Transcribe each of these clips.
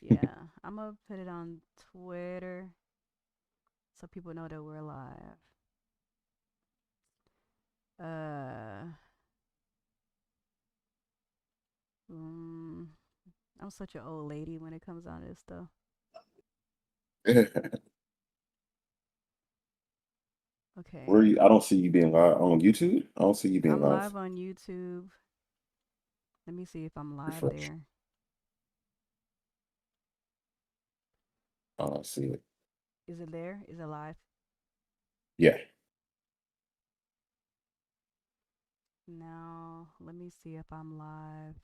Yeah, I'm gonna put it on Twitter so people know that we're live. Uh, mm, I'm such an old lady when it comes down to this stuff. Where Okay, you? I don't see you being live on YouTube. I don't see you being I'm live. live on YouTube. Let me see if I'm live Refresh. there. I don't see it. Is it there? Is it live? Yeah. Now, let me see if I'm live.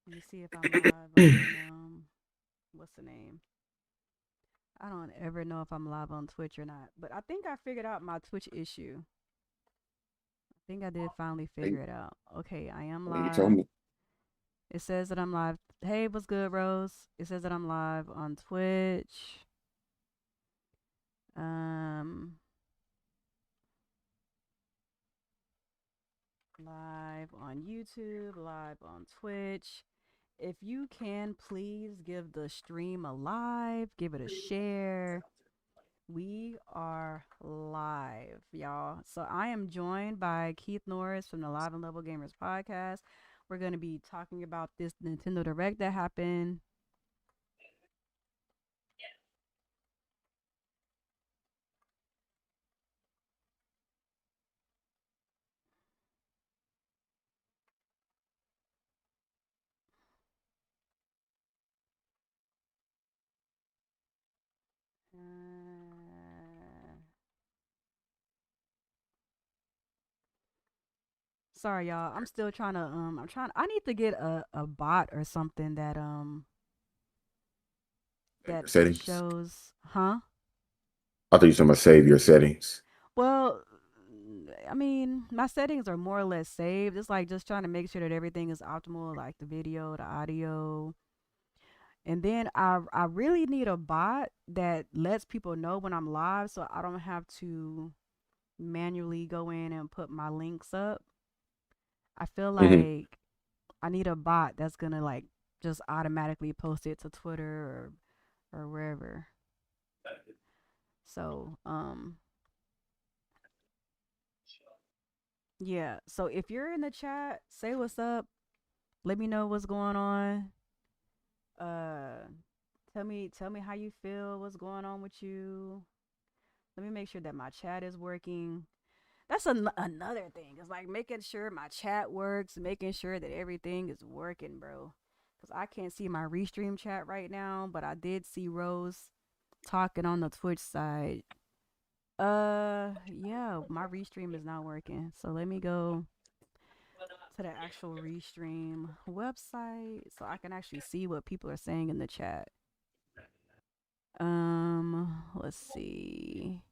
Let me see if I'm live on what's the name? I don't ever know if I'm live on Twitch or not, but I think I figured out my Twitch issue. I think I did finally Hey, figure it out. Okay, I am you told live. me. It says that I'm live. Hey, what's good, Rose? It says that I'm live on Twitch. Um, live on YouTube, live on Twitch. If you can, please give the stream a live, give it a share. We are live, y'all. So I am joined by Keith Norris from the Live and Level Gamers podcast. We're going to be talking about this Nintendo Direct that happened. Uh, sorry, y'all. I'm still trying to I need to get a bot or something that Settings. shows, huh? I thought you were talking about save your settings. Well, I mean, my settings are more or less saved. It's like just trying to make sure that everything is optimal, like the video, the audio. And then I really need a bot that lets people know when I'm live so I don't have to manually go in and put my links up. I feel Hmm. like I need a bot that's going to like just automatically post it to Twitter or wherever. So, yeah. So if you're in the chat, say what's up. Let me know what's going on. Uh tell me how you feel, what's going on with you. Let me make sure that my chat is working. That's another thing. It's like making sure my chat works, making sure that everything is working, bro. Cuz I can't see my restream chat right now, but I did see Rose talking on the Twitch side. Yeah, my restream is not working. So let me go to the actual restream website so I can actually see what people are saying in the chat. Let's see.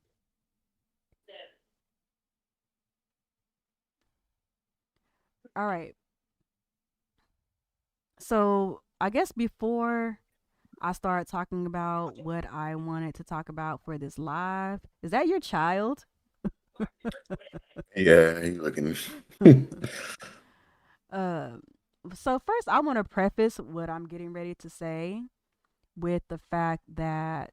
All right. So I guess before I start talking about what I wanted to talk about for this live, is that your child? Yeah, you looking. uh, so first I want to preface what I'm getting ready to say with the fact that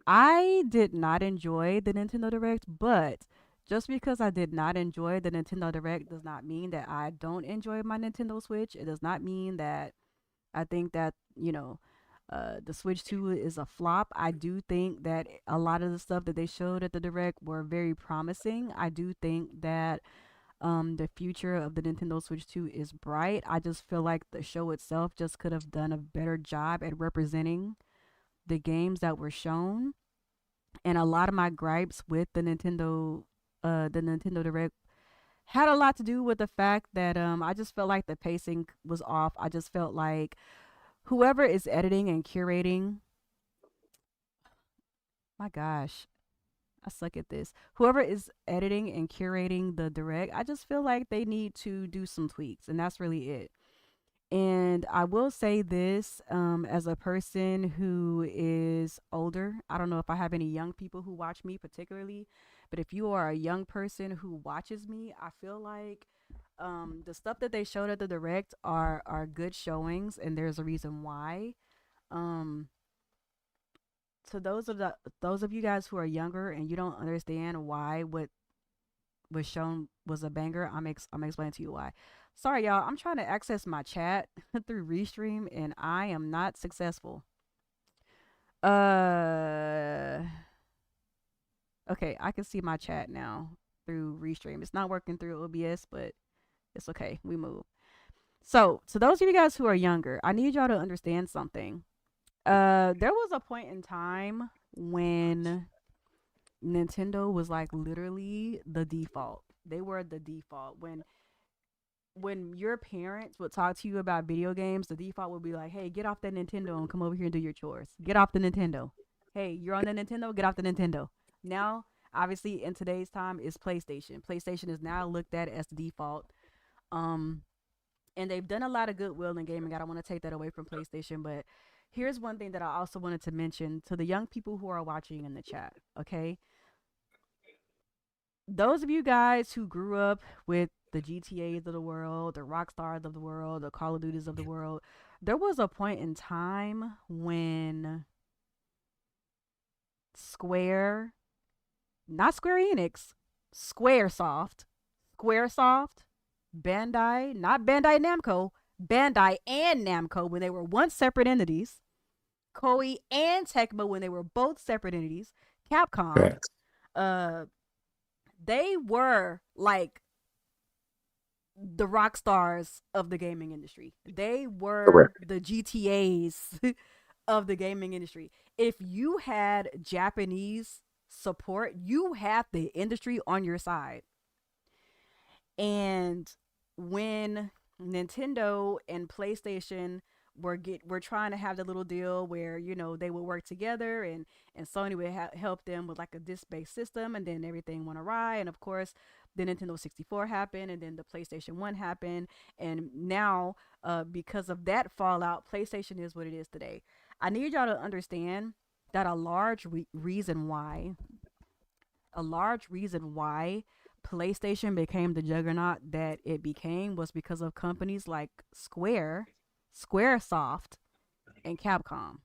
I did not enjoy the Nintendo Direct, but just because I did not enjoy the Nintendo Direct does not mean that I don't enjoy my Nintendo Switch. It does not mean that I think that, the Switch 2 is a flop. I do think that a lot of the stuff that they showed at the Direct were very promising. I do think that the future of the Nintendo Switch 2 is bright. I just feel like the show itself just could have done a better job at representing the games that were shown. And a lot of my gripes with the Nintendo Direct had a lot to do with the fact that I just felt like the pacing was off. I just felt like whoever is editing and curating, my gosh, I suck at this. Whoever is editing and curating the direct, I just feel like they need to do some tweaks, and that's really it. And I will say this, as a person who is older, I don't know if I have any young people who watch me particularly, But if you are a young person who watches me, I feel like the stuff that they showed at the direct are good showings, and there's a reason why. Um, to those of you guys who are younger and you don't understand why what was shown was a banger, I'm explaining to you why. Sorry, y'all. I'm trying to access my chat through Restream, and I am not successful. Uh, okay, I can see my chat now through Restream. It's not working through OBS, but it's okay. We move. So, to those of you guys who are younger, I need y'all to understand something. There was a point in time when Nintendo was like literally the default. They were the default. When your parents would talk to you about video games, the default would be like, "Hey, get off that Nintendo and come over here and do your chores. Get off the Nintendo. Hey, you're on the Nintendo. Get off the Nintendo." Now, obviously, in today's time, is PlayStation. PlayStation is now looked at as the default. Um, and they've done a lot of goodwill in gaming. I don't want to take that away from PlayStation, but here's one thing that I also wanted to mention to the young people who are watching in the chat. Okay, those of you guys who grew up with the GTAs of the world, the Rockstars of the world, the Call of Duties of the world, there was a point in time when Square, not Square Enix, Squaresoft, Squaresoft, Bandai, not Bandai Namco, Bandai and Namco when they were once separate entities, Koei and Tecmo when they were both separate entities, Capcom, Facts. uh, they were like the rock stars of the gaming industry. They were Correct. the GTAs of the gaming industry. If you had Japanese support, you had the industry on your side. And when Nintendo and PlayStation were trying to have the little deal where they would work together, and Sony would help them with like a disc based system, and then everything went awry, and of course the Nintendo 64 happened, and then the PlayStation 1 happened, and now because of that fallout, PlayStation is what it is today. I need y'all to understand that a large reason why PlayStation became the juggernaut that it became was because of companies like Squaresoft, and Capcom.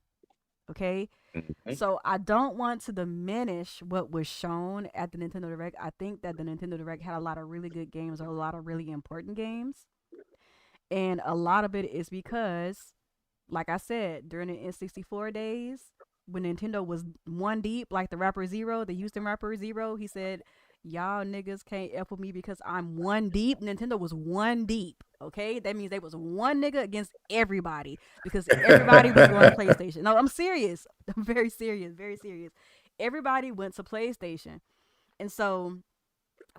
Okay? Mhm. So I don't want to diminish what was shown at the Nintendo Direct. I think that the Nintendo Direct had a lot of really good games, or a lot of really important games. And a lot of it is because, like I said, during the N64 days, when Nintendo was one deep, like the rapper Zero, the Houston rapper Zero, he said, "Y'all niggas can't F with me because I'm one deep." Nintendo was one deep. Okay, that means they was one nigga against everybody because everybody was going to PlayStation. No, I'm serious. I'm very serious, very serious. Everybody went to PlayStation, and so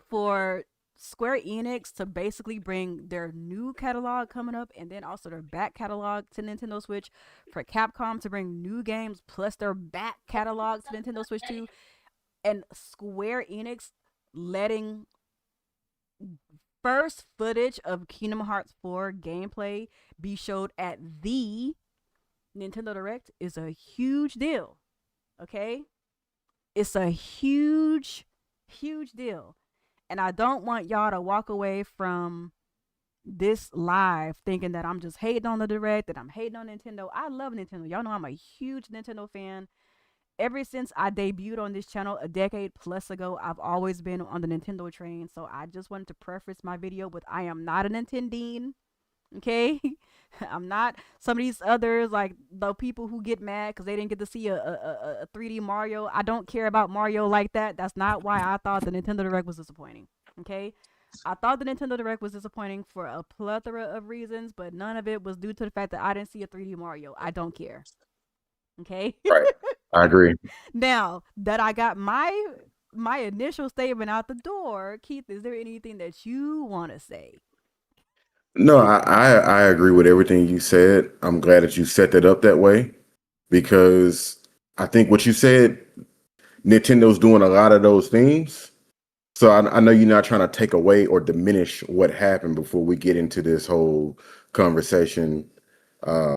for Square Enix to basically bring their new catalog coming up and then also their back catalog to Nintendo Switch, for Capcom to bring new games plus their back catalog to Nintendo Switch too, and Square Enix letting first footage of Kingdom Hearts 4 gameplay be showed at the Nintendo Direct is a huge deal. Okay? It's a huge, huge deal. And I don't want y'all to walk away from this live thinking that I'm just hating on the Direct, that I'm hating on Nintendo. I love Nintendo. Y'all know I'm a huge Nintendo fan. Ever since I debuted on this channel a decade plus ago, I've always been on the Nintendo train. So I just wanted to preface my video with I am not a Nintendine. Okay? I'm not some of these others, like the people who get mad because they didn't get to see a 3D Mario. I don't care about Mario like that. That's not why I thought the Nintendo Direct was disappointing. Okay? I thought the Nintendo Direct was disappointing for a plethora of reasons, but none of it was due to the fact that I didn't see a 3D Mario. I don't care. Okay? Right. I agree. Now that I got my initial statement out the door, Keith, is there anything that you want to say? No, I agree with everything you said. I'm glad that you set that up that way because I think what you said, Nintendo's doing a lot of those things. So I know you're not trying to take away or diminish what happened before we get into this whole conversation. Uh,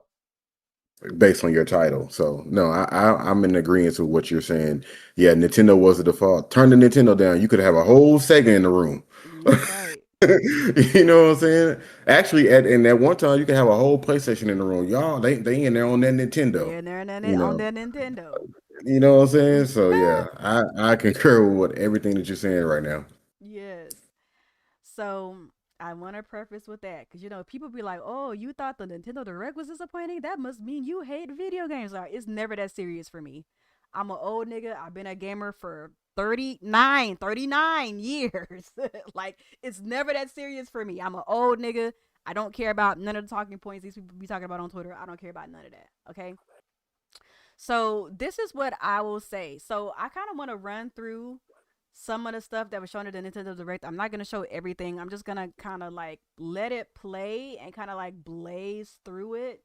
based on your title. So no, I'm in agreement with what you're saying. Yeah, Nintendo was the default. Turn the Nintendo down. You could have a whole Sega in the room. That's right. You know what I'm saying? Actually, at one time you could have a whole PlayStation in the room. Y'all, they in there on that Nintendo. Yeah, and they're You on know, their Nintendo. you know what I'm saying? So yeah, I concur with everything that you're saying right now. Yes. So I want to preface with that because people be like, "Oh, you thought the Nintendo Direct was disappointing? That must mean you hate video games." Like, it's never that serious for me. I'm an old nigga. I've been a gamer for 39 years. Like, it's never that serious for me. I'm an old nigga. I don't care about none of the talking points these people be talking about on Twitter. I don't care about none of that. Okay. So this is what I will say. So I kind of want to run through some of the stuff that was shown at the Nintendo Direct. I'm not gonna show everything. I'm just gonna kind of like let it play and kind of like blaze through it.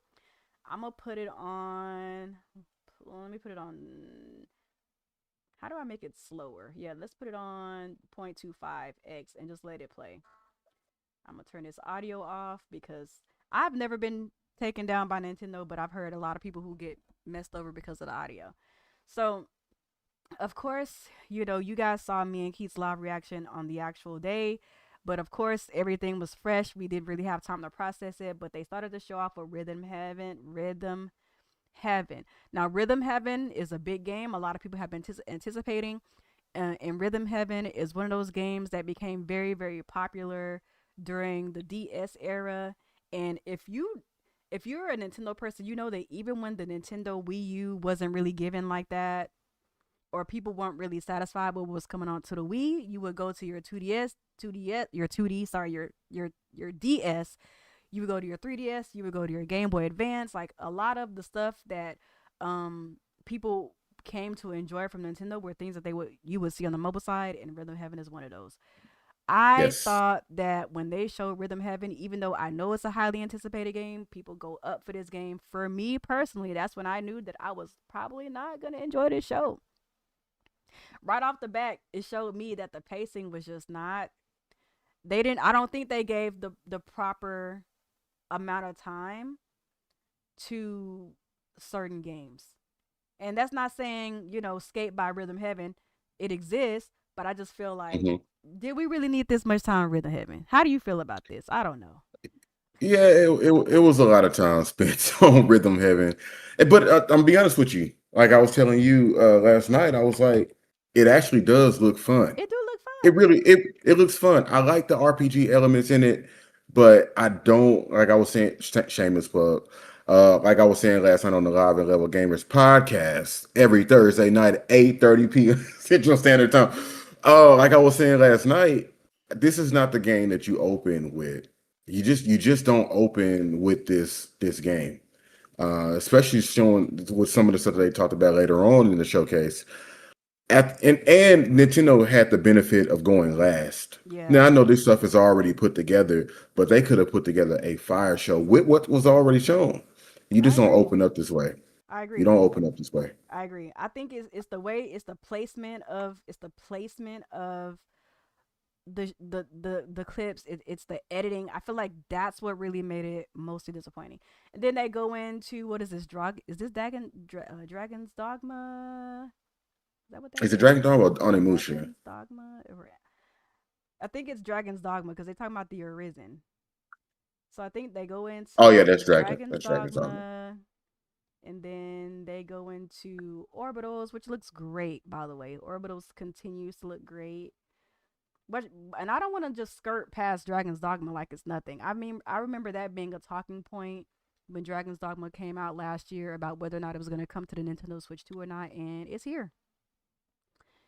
I'm gonna put it on. Let me put it on. How do I make it slower? Yeah, let's put it on 0.25x and just let it play. I'm gonna turn this audio off because I've never been taken down by Nintendo, but I've heard a lot of people who get messed over because of the audio. So of course, you guys saw me and Keith's live reaction on the actual day. But of course, everything was fresh. We didn't really have time to process it. But they started to show off with Rhythm Heaven. Rhythm Heaven. Now, Rhythm Heaven is a big game. A lot of people have been anticipating. And Rhythm Heaven is one of those games that became very, very popular during the DS era. And if you're a Nintendo person, you know that even when the Nintendo Wii U wasn't really given like that, or people weren't really satisfied with what was coming on to the Wii, you would go to your 2DS, your 2D, sorry, your DS. You would go to your 3DS. You would go to your Game Boy Advance. Like a lot of the stuff that people came to enjoy from Nintendo were things that you would see on the mobile side, and Rhythm Heaven is one of those. I Yes. thought that when they showed Rhythm Heaven, even though I know it's a highly anticipated game, people go up for this game. For me personally, that's when I knew that I was probably not gonna enjoy this show. Right off the bat, it showed me that the pacing was just not. They didn't. I don't think they gave the proper amount of time to certain games. And that's not saying Skate by Rhythm Heaven. It exists, but I just feel like, Mhm. did we really need this much time, Rhythm Heaven? How do you feel about this? I don't know. Yeah, it was a lot of time spent on Rhythm Heaven. But I'm be honest with you. Like I was telling you last night, I was like, it actually does look fun. It do look It fun. really it looks fun. I like the RPG elements in it, but I don't like I was saying shameless plug. Like I was saying last night on the Live and Level Gamers podcast, every Thursday night at 8:30 p.m. Central Standard Time. Like I was saying last night, this is not the game that you open with. You just don't open with this game. Especially showing with some of the stuff that they talked about later on in the showcase and Nintendo had the benefit of going last. Yeah, Now I know this stuff is already put together, but they could have put together a fire show with what was already shown. You I just don't agree. open up this way. I You agree. don't open up this way. I agree. I think it's the way, it's the placement of the clips. It's the editing. I feel like that's what really made it mostly disappointing. And then they go into, what is this drug? Is this Dragon's Dogma? Is that what that Is it is? Dragon Dog or Onimusha? Dragon's Dogma. I think it's Dragon's Dogma because they talking about the Arisen. So I think they go Oh yeah, that's into Dragon. Dragon's That's Dragon's Dog. Dogma, and then they go into Orbitals, which looks great, by the way. Orbitals continues to look great. But and I don't want to just skirt past Dragon's Dogma like it's nothing. I mean, I remember that being a talking point when Dragon's Dogma came out last year about whether or not it was going to come to the Nintendo Switch 2 or not, and it's here.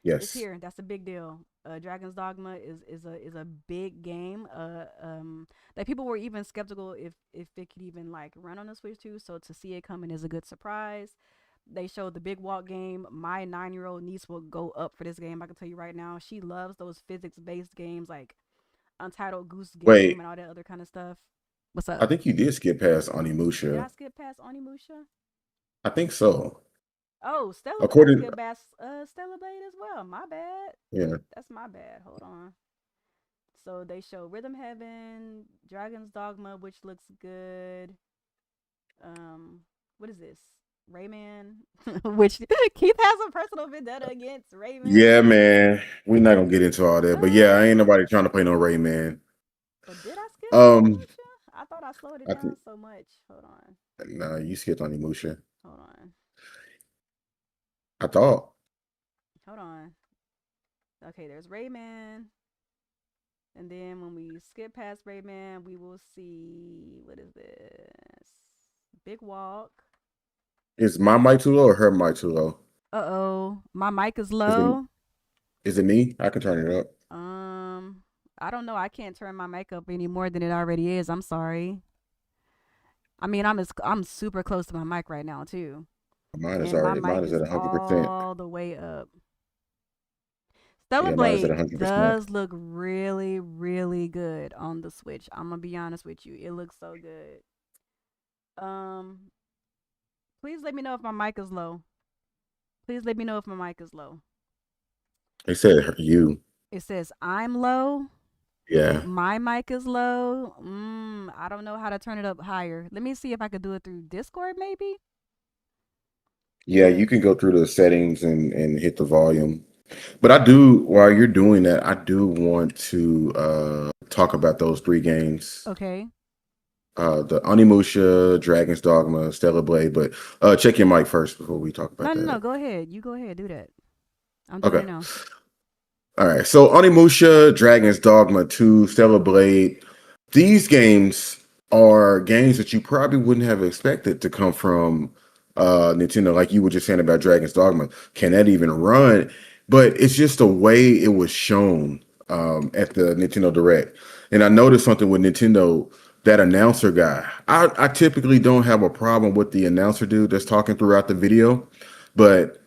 It's Yes. here. That's a big deal. Dragon's Dogma is a big game. That people were even skeptical if it could even like run on the Switch 2. So to see it coming is a good surprise. They showed the Big Walk game. My 9-year-old niece will go up for this game. I can tell you right now, she loves those physics based games like Untitled Goose Game Wait, and all that other kind of stuff. What's up? I think you did skip past Did I Onimusha. skip past Onimusha? I think so. Oh, Stella. I According, skipped past Stella Blade as well. My bad. yeah. That's my bad. Hold on. So they show Rhythm Heaven, Dragon's Dogma, which looks good. Um, What is this? Rayman, which Keith has a personal vendetta against Rayman. Yeah, man. We're not gonna get into all that, but yeah, ain't Uh, nobody trying to play no Rayman. but did I skip Um, Onimusha? I thought I slowed it I down think so much. Hold on. nah, you skipped on Emusha. Hold on. I thought. Hold on. Okay, there's Rayman. And then when we skip past Rayman, we will see what is this? Big Walk. Is my mic too low or her mic too low? Uh-oh. My mic is Is it low. is it me? I can turn it up. Um, I don't know. I can't turn my mic up any more than it already is. I'm sorry. I mean, I'm super close to my mic right now too, and my Mine mic is is at 100%. all the way up. Stellar Yeah, mine is at Blade 100%. does look really, really good on the Switch. I'm gonna be honest with you. It looks so good. Um, please let me know if my mic is low. Please let me know if my mic is low. They said you. It says I'm low. Yeah. My mic is low. I don't know how to turn it up higher. Let me see if I could do it through Discord, maybe. Yeah, you Cause can go through the settings and hit the volume. But I do, while you're doing that, I do want to talk about those three games. okay, The Onimusha, Dragon's Dogma, Stellar Blade, but check your mic first before we talk about no, no, no. that. Go ahead. You go ahead. Do that. I'm doing Okay. it now. All right. So Onimusha, Dragon's Dogma 2, Stellar Blade, these games are games that you probably wouldn't have expected to come from Nintendo, like you were just saying about Dragon's Dogma. Can that even run? But it's just the way it was shown at the Nintendo Direct. And I noticed something with Nintendo, that announcer guy. I typically don't have a problem with the announcer dude that's talking throughout the video, but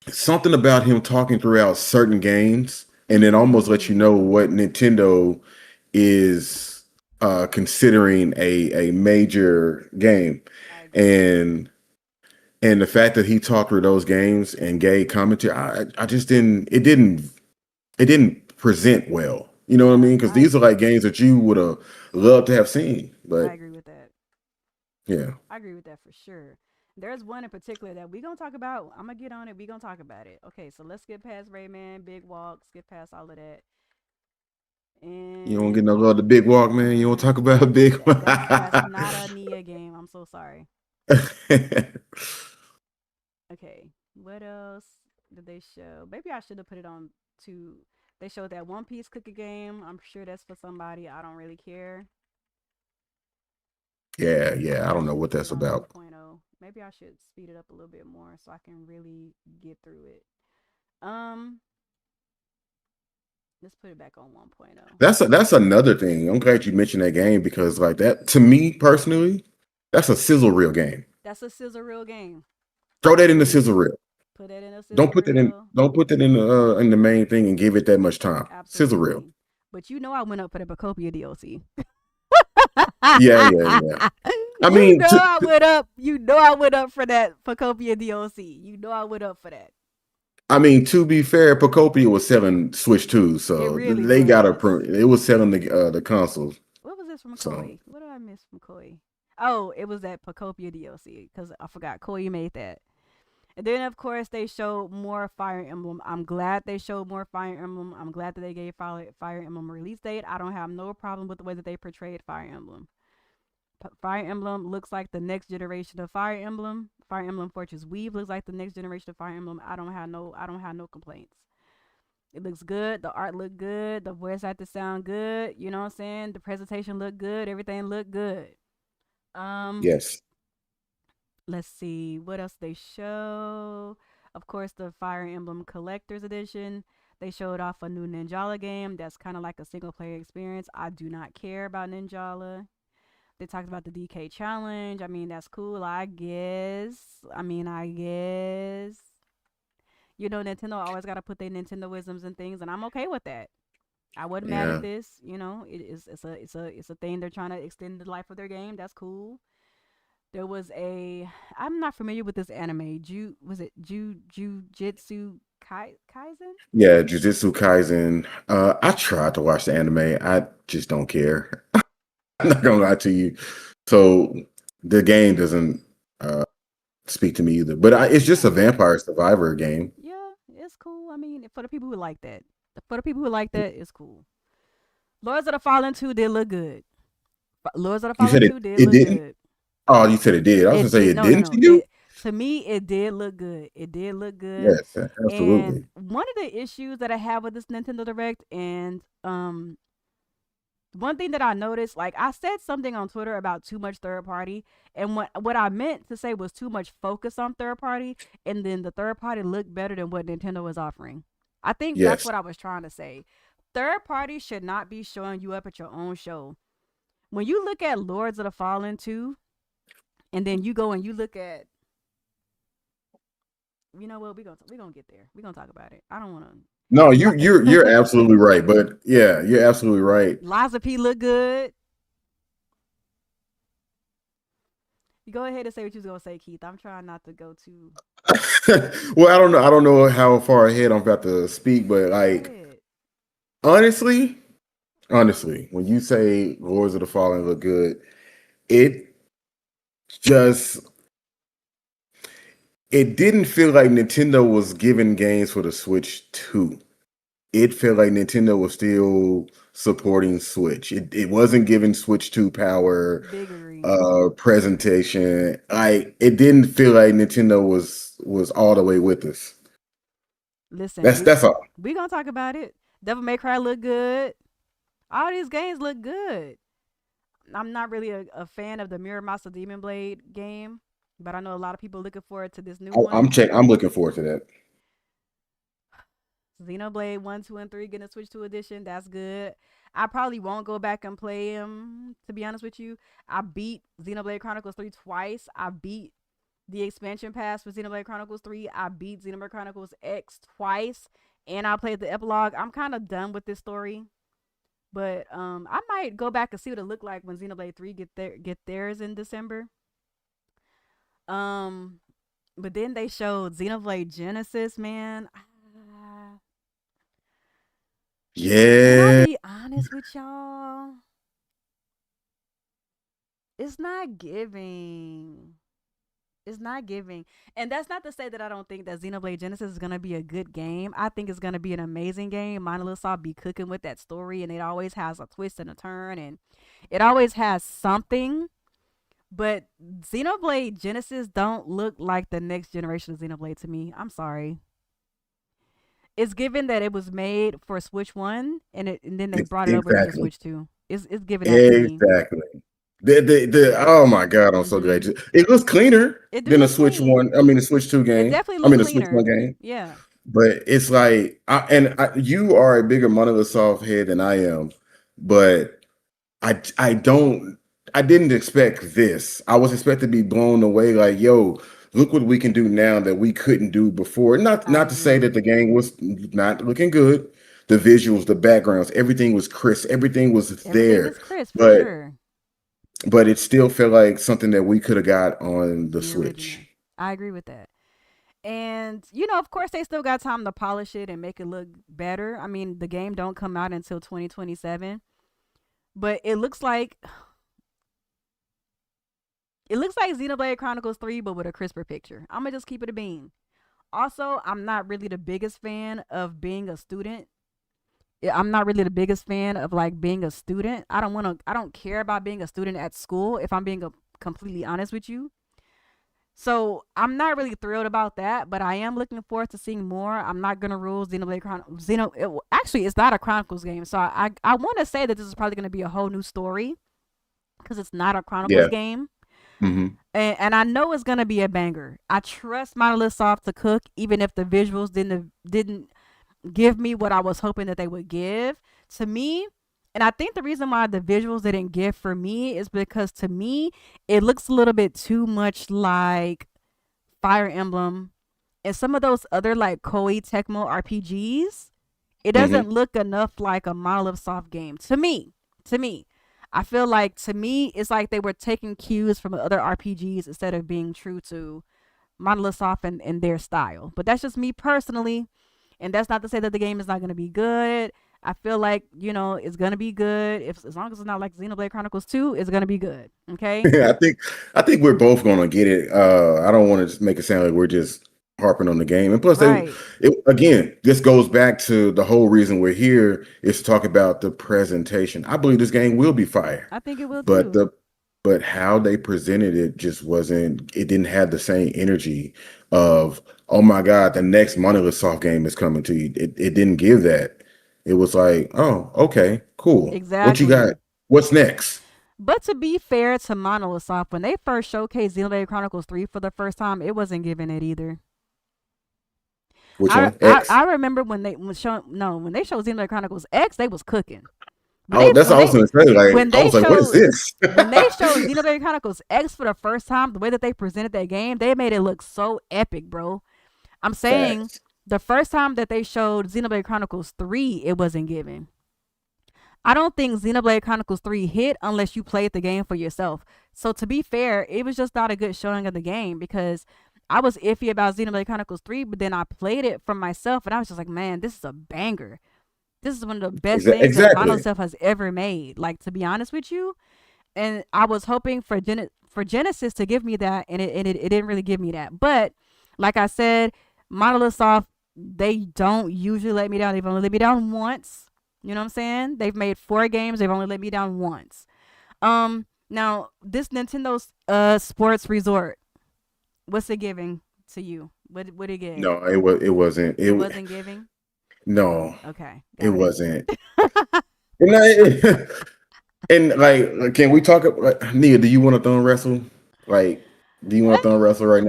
something about him talking throughout certain games and then almost let you know what Nintendo is considering a major game. I agree. And the fact that he talked through those games and gave commentary, I just didn't present well. You know what I mean? Because I these are agree. like games that you would have loved to have seen. I But agree with that. yeah. I agree with that for sure. There's one in particular that we gonna talk about. I'm gonna get on it. We gonna talk about it. Okay, so let's get past Rayman, Big Walk, skip past all of that, You don't get no and love the big walk, man. You don't talk about a big one. that's not a Nia game. I'm so sorry. Okay, what else did they show? Maybe I should have put it on to. They showed that One Piece cookie game. I'm sure that's for somebody. I don't really care. Yeah. I Maybe I don't know should what have put that's it on about. 1.0. Maybe I should speed it up a little bit more so I can really get through it. Um, let's put it back on 1.0. That's another thing. I'm glad you mentioned that game because like that to me personally, that's a sizzle reel game. That's a scissor reel game. Throw I that in the agree. sizzle reel. Put that in a scissor reel. Don't put that in the main thing and give it that much time. Sizzle reel. Absolutely. But you know I went up for the Pacopia DLC. Yeah. I mean, You know I went up for that Pacopia DLC. You know I went up for that. to be fair, Procopia was selling Switch 2, It so really they got was. it was selling the consoles. What was this from So Koi? What did I miss from Koi? Oh, it was that Pacopia DLC because I forgot Koi made that. And then of course they showed more Fire Emblem. I'm glad they showed more Fire Emblem. I'm glad that they gave Fire Emblem a release date. I don't have no problem with the way that they portrayed Fire Emblem. Fire Emblem looks like the next generation of Fire Emblem. Fire Emblem Fortress Weave looks like the next generation of Fire Emblem. I don't have no complaints. It looks good. The art looked good. The voice actors sound good. You know what I'm saying? The presentation looked good. Everything looked good. Um, yes, let's see what else they show. Of course, the Fire Emblem Collector's Edition. They showed off a new Ninjala game that's kind of like a single player experience. I do not care about Ninjala. They talked about the DK challenge. I mean, that's cool, I guess. I guess. You know, Nintendo always got to put their Nintendo wisdoms and things, and I'm okay with that. I wasn't mad at yeah. this. You know, it's a thing they're trying to extend the life of their game. That's cool. There was a I'm not familiar with this anime. Jujutsu Kaisen? Yeah, Jujutsu Kaisen. I tried to watch the anime. I just don't care. I'm not gonna lie to you. So the game doesn't. uh, speak to me either. But it's just a Yeah. Vampire Survivor game. Yeah, it's cool. I mean, for the people who like that. For the people who like that, it's cool. Lords of the Fallen 2 did look good. Lords of the You Fallen said 2 did it look didn't. good. Oh, you said it did. I was gonna It say did. it No, no, didn't. no. To you? It to me it did look good. It did look good. Yes, And absolutely. one of the issues that I have with this Nintendo Direct, and one thing that I noticed, like I said something on Twitter about too much third party, and what I meant to say was too much focus on third party, and then the third party looked better than what Nintendo was offering. I think that's Yes. what I was trying to say. Third party should not be showing you up at your own show. When you look at Lords of the Fallen 2, and then you go and you look at, you know what, we gonna get there. We gonna talk about it. I don't want No, you're to. absolutely right. But yeah, you're absolutely right. Liza P look good. You go ahead and say what you was gonna say, Keith. I'm trying not to go too. Well, I don't know. I don't know how far ahead I'm about to speak, but Go like ahead. honestly, honestly, when you say Lords of the Fallen look good, it just it didn't feel like Nintendo was giving games for the Switch 2. It felt like Nintendo was still supporting Switch. It wasn't giving Switch 2 power, Big agree. presentation. It didn't feel like Nintendo was all the way with us. Listen, That's all. we gonna talk about it. Devil May Cry look good. All these games look good. I'm not really a fan of the Mirror Master Demon Blade game, but I know a lot of people looking forward to this new one. I'm looking forward to that. Xenoblade 1, 2, and 3 getting a Switch 2 edition. That's good. I probably won't go back and play them, to be honest with you. I beat Xenoblade Chronicles 3 twice. I beat the expansion pass for Xenoblade Chronicles 3. I beat Xenoblade Chronicles X twice. And I played the epilogue. I'm kind of done with this story. But I might go back and see what it looked like when Xenoblade 3 get theirs in December. Um, but then they showed Xenoblade Genesis, man. Can I Yeah. be honest with y'all? It's not giving. It's not giving. And that's not to say that I don't think that Xenoblade Genesis is gonna be a good game. I think it's gonna be an amazing game. Monolith Soft be cooking with that story, and it always has a twist and a turn, and it always has something. But Xenoblade Genesis don't look like the next generation of Xenoblade to me. I'm sorry. It's given that it was made for Switch One, and then they brought it over to the Exactly. Switch Two. It's given that to me. Exactly. Oh my god, I'm so glad Mm-hmm. it looks cleaner It do than a look Switch clean. one. I mean, the Switch 2 It game. definitely I look mean, the Switch 1 cleaner. game. Yeah. But it's like, you are a bigger Monolith Soft head than I am, but I don't I didn't expect this. I was expected to be blown away. Like, yo, look what we can do now that we couldn't do before. I Not to say that agree. the game was not looking good. The visuals, the backgrounds, everything was crisp. Everything was Everything there, is crisp for but sure. it still felt like something that we could have got on the The Switch. original. I agree with that. And of course, they still got time to polish it and make it look better. I mean, the game don't come out until 2027, but it looks like Xenoblade Chronicles 3, but with a crisper picture. I'm gonna just keep it a bean. Also, I'm not really the biggest fan of being a student. I'm not really the biggest fan of like being a student. I don't care about being a student at school, if I'm being completely honest with you. So I'm not really thrilled about that, but I am looking forward to seeing more. I'm not gonna rule Xenoblade Chronicles. Actually, it's not a Chronicles game, so I want to say that this is probably gonna be a whole new story because it's not a Chronicles Yeah. game, Hmm. and I know it's gonna be a banger. I trust Monolith Soft to cook, even if the visuals didn't give me what I was hoping that they would give to me. And I think the reason why the visuals didn't give for me is because to me, it looks a little bit too much like Fire Emblem and some of those other like Koei Tecmo RPGs. It doesn't Hmm. look enough like a Monolith Soft game to me. To me, I feel like to me, it's like they were taking cues from other RPGs instead of being true to Monolith Soft and their style. But that's just me personally. And that's not to say that the game is not going to be good. I feel like, it's gonna be good. If as long as it's not like Xenoblade Chronicles 2, it's gonna be good. Okay. I think we're both gonna get it. I don't want to just make it sound like we're just harping on the game. And plus, Right. again, this goes back to the whole reason we're here is to talk about the presentation. I believe this game will be fire, I think it will but too. how they presented it just wasn't. It didn't have the same energy of, oh my God, the next Monolith Soft game is coming to you. It didn't give that. It was like, oh, okay, cool. What you Exactly. got? What's next? But to be fair to Monolith Soft, when they first showcased Xenoblade Chronicles 3 for the first time, it wasn't giving it either. Which I one? I, X? I remember when they was showing no when they showed Xenoblade Chronicles X, they was cooking. When Oh, they that's when what I was they gonna say. Like, when I they was like, what is showed this? when they showed Xenoblade Chronicles X for the first time, the way that they presented that game, they made it look so epic, bro. I'm saying Facts. the first time that they showed Xenoblade Chronicles 3, it wasn't giving. I don't think Xenoblade Chronicles 3 hit unless you played the game for yourself. So to be fair, it was just not a good showing of the game because I was iffy about Xenoblade Chronicles 3, but then I played it for myself and I was just like, man, this is a banger. This is one of the best things that Exactly. Monolith has ever made. Like, to be honest with you, and I was hoping for Genesis to give me that, and it didn't really give me that. But like I said, Monolith Soft, they don't usually let me down. They've only let me down once. You know what I'm saying? They've made 4 games. They've only let me down once. Now this Nintendo Sports Resort, what's it giving to you? What it give? No, it wasn't. It wasn't giving. No, Okay, it got it. wasn't. And, and like, can we talk? Like, Nia, do you want to thumb wrestle? Like, do you want to thumb wrestle right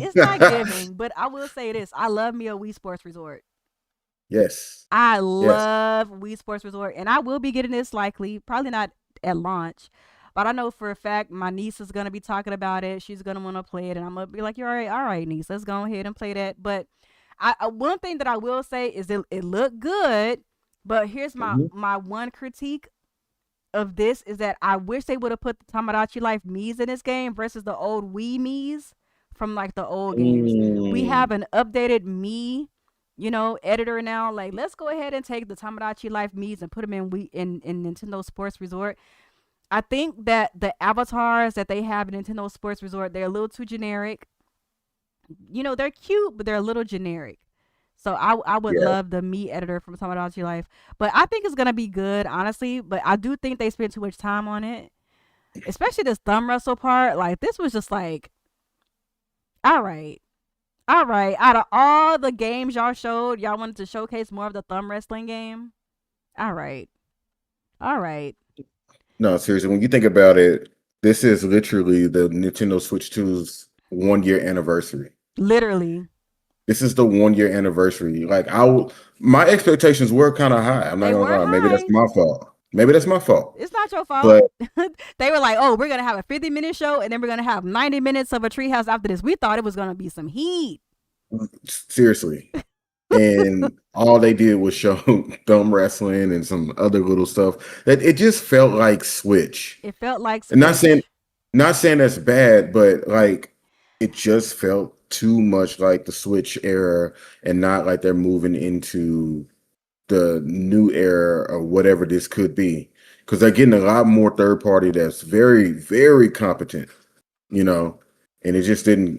It's not now? giving, but I will say this: I love me a Wii Sports Resort. Yes. I Yes. love Wii Sports Resort, and I will be getting this likely, probably not at launch, but I know for a fact my niece is gonna be talking about it. She's gonna want to play it, and I'm gonna be like, "You're all right, niece. Let's go ahead and play that." But one thing that I will say is it looked good, but here's my Mhm. my one critique of this is that I wish they would have put the Tamagotchi Life Mii's in this game versus the old Wii Mii's from like the old games. We Mm. have an updated Mii, editor now. Like, let's go ahead and take the Tamagotchi Life Mii's and put them in Nintendo Sports Resort. I think that the avatars that they have in Nintendo Sports Resort, they're a little too generic. They're cute, but they're a little generic. So I would Yeah. love the Mii editor from Tamagotchi Life, but I think it's gonna be good, honestly. But I do think they spent too much time on it, especially this thumb wrestle part. Like, this was just like, all right, all right. Out of all the games y'all showed, y'all wanted to showcase more of the thumb wrestling game. All right, all right. No, seriously, when you think about it, this is literally the Nintendo Switch 2's 1 year anniversary. Literally, This is the 1 year anniversary. Like, my expectations were kind of high. I'm not they gonna were lie. Maybe that's high. my fault. Maybe that's my fault. It's not your fault. But They were like, "Oh, we're gonna have a 50-minute show, and then we're gonna have 90 minutes of a treehouse after this." We thought it was gonna be some heat. seriously, and all they did was show thumb wrestling and some other little stuff that it just felt like Switch. It felt like And Switch. not saying that's bad, but like it just felt too much like the Switch era and not like they're moving into the new era or whatever this could be. Because they're getting a lot more third party that's very, very competent, you know. And it just didn't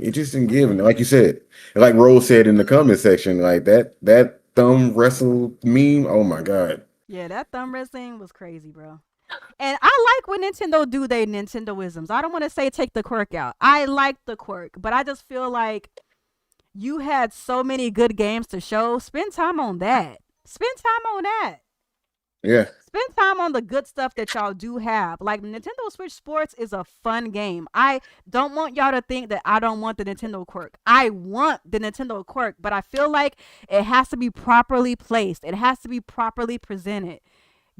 give. And like you said, and like Rose said in the comment section, like that thumb wrestle meme, oh my God. Yeah, that thumb wrestling was crazy, bro. And I like when Nintendo do their Nintendoisms. I don't want to say take the quirk out. I like the quirk, but I just feel like you had so many good games to show. Spend time on that. Spend time on that. Yeah. Spend time on the good stuff that y'all do have. Like, Nintendo Switch Sports is a fun game. I don't want y'all to think that I don't want the Nintendo quirk. I want the Nintendo quirk, but I feel like it has to be properly placed. It has to be properly presented.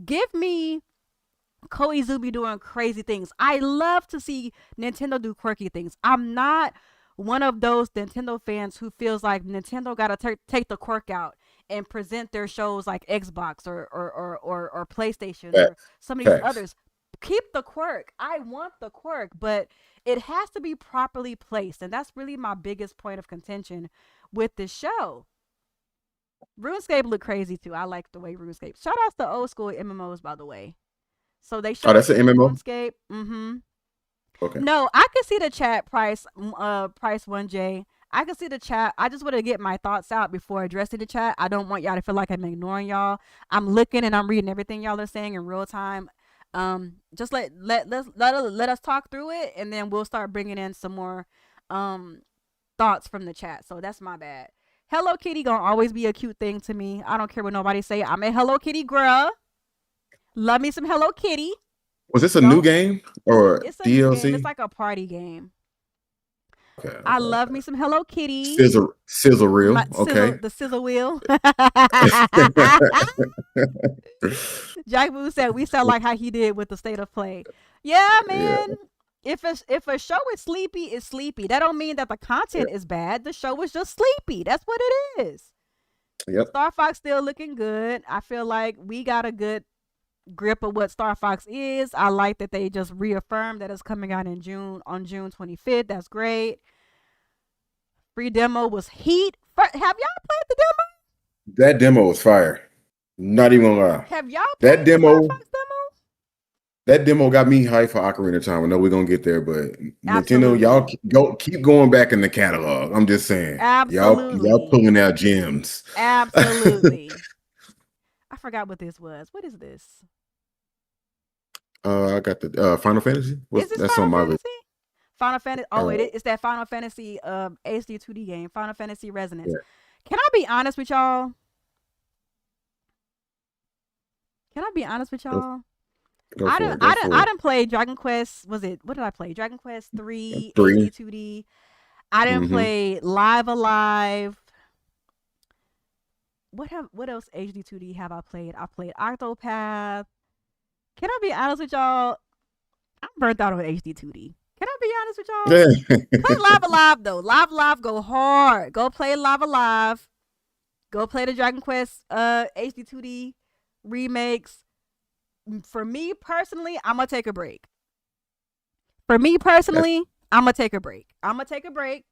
Give me Koizumi doing crazy things. I love to see Nintendo do quirky things. I'm not one of those Nintendo fans who feels like Nintendo got to take the quirk out and present their shows like Xbox or PlayStation or Facts. some of these Facts. others. Keep the quirk. I want the quirk, but it has to be properly placed. And that's really my biggest point of contention with this show. RuneScape look crazy too. I like the way RuneScape. Shout outs to old school MMOs, by the way. So they Oh, showed that's an new MMO. RuneScape. Mm-hmm. Okay. No, I can see the chat price. Price 1J. I can see the chat. I just want to get my thoughts out before addressing the chat. I don't want y'all to feel like I'm ignoring y'all. I'm looking and I'm reading everything y'all are saying in real time. Just let us talk through it, and then we'll start bringing in some more um thoughts from the chat. So that's my bad. Hello Kitty gonna always be a cute thing to me. I don't care what nobody say. I'm a Hello Kitty girl. Love me some Hello Kitty. Was this a new Don't. game or It's a new game. It's DLC? like a party game. Okay, I okay, love okay. me some Hello Kitty. Sizzle My reel. sizzle, Okay. the sizzle wheel. Jack Boo said we sound like how he did with the state of play. Yeah, Yeah, man. If a show is sleepy, it's sleepy. That don't mean that the yeah. content is bad. The show is just sleepy. That's what it is. Yep. Star Fox still looking good. I feel like we got a good grip of what Star Fox is. I like that they just reaffirmed that it's coming out in June on June 25th. That's great. Free demo was heat. Have y'all played the demo? That demo was fire. Not even gonna lie. Have y'all That played the Star demo, Fox demo? that demo got me hyped for Ocarina of Time. I know we're gonna get there, but Nintendo, y'all Absolutely. keep going back in the catalog. I'm just saying, y'all Absolutely. pulling out gems. Absolutely. I forgot what this was. What is this? I got the Final Fantasy. Is What's this that's on Final my list? Fantasy? Final Fantasy. Oh, Uh, it's that Final Fantasy HD 2D game, Final Fantasy Resonance. yeah, Can I be honest with y'all? Can I be honest with go, y'all? go for it. Go for I it. didn't play Dragon Quest. Was it what did I play? Dragon Quest 3 HD Three. 2D. I didn't Mm-hmm. play Live Alive. What else HD 2D have I played? I played Octopath. Can I be honest with y'all? I'm burnt out on HD 2D. Can I be honest with y'all? Play Live Alive though. Live Alive go hard. Go play Live Alive. Go play the Dragon Quest HD 2D remakes. For me personally, I'm gonna take a break. For me That's personally, I'm gonna take a break. I'm gonna take a break.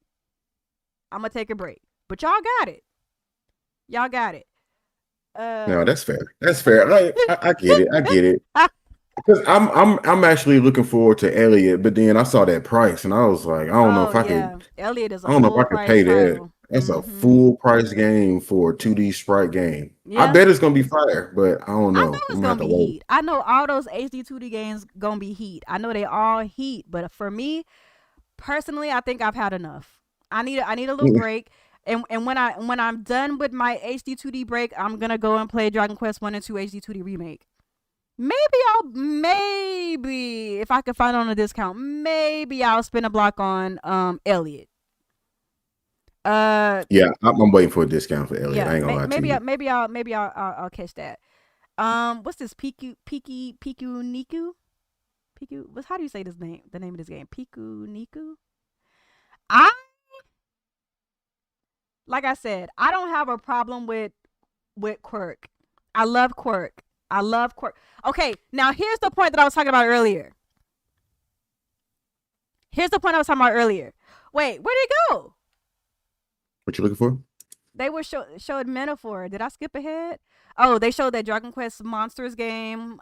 I'm gonna take a break. But y'all got it. Y'all got it. no, Uh that's fair. That's fair. I get it. I get it. Because I'm actually looking forward to Elliot, but then I saw that price and I was like, oh yeah. Elliot is I a don't know if full I could price pay that. title. That's a Mm-hmm. full price game for a 2D sprite game. I Yeah. bet it's gonna be fire, but I don't I know. know I'm it's gonna have gonna to be wait. heat. I know all those HD 2D games gonna be heat. I know they all heat, but for me personally, I think I've had enough. I need a little break. And when I'm done with my HD 2D break, I'm gonna go and play Dragon Quest 1 and 2 HD 2D remake. Maybe if I can find it on a discount, maybe I'll spin a block on Elliot. Uh Yeah, I'm waiting for a discount for Elliot. yeah, I ain't gonna lie to you. I'll catch that. What's this Piku Niku? Piku, what's how do you say this name? The name of this game, Piku Niku. I like I said, I don't have a problem with Quirk. I love Quirk. I love Quirk. Okay, now here's the point that I was talking about earlier. Here's the point I was talking about earlier. Wait, where'd it go? What you looking for? They were showed Metaphor. Did I skip ahead? Oh, they showed that Dragon Quest Monsters game.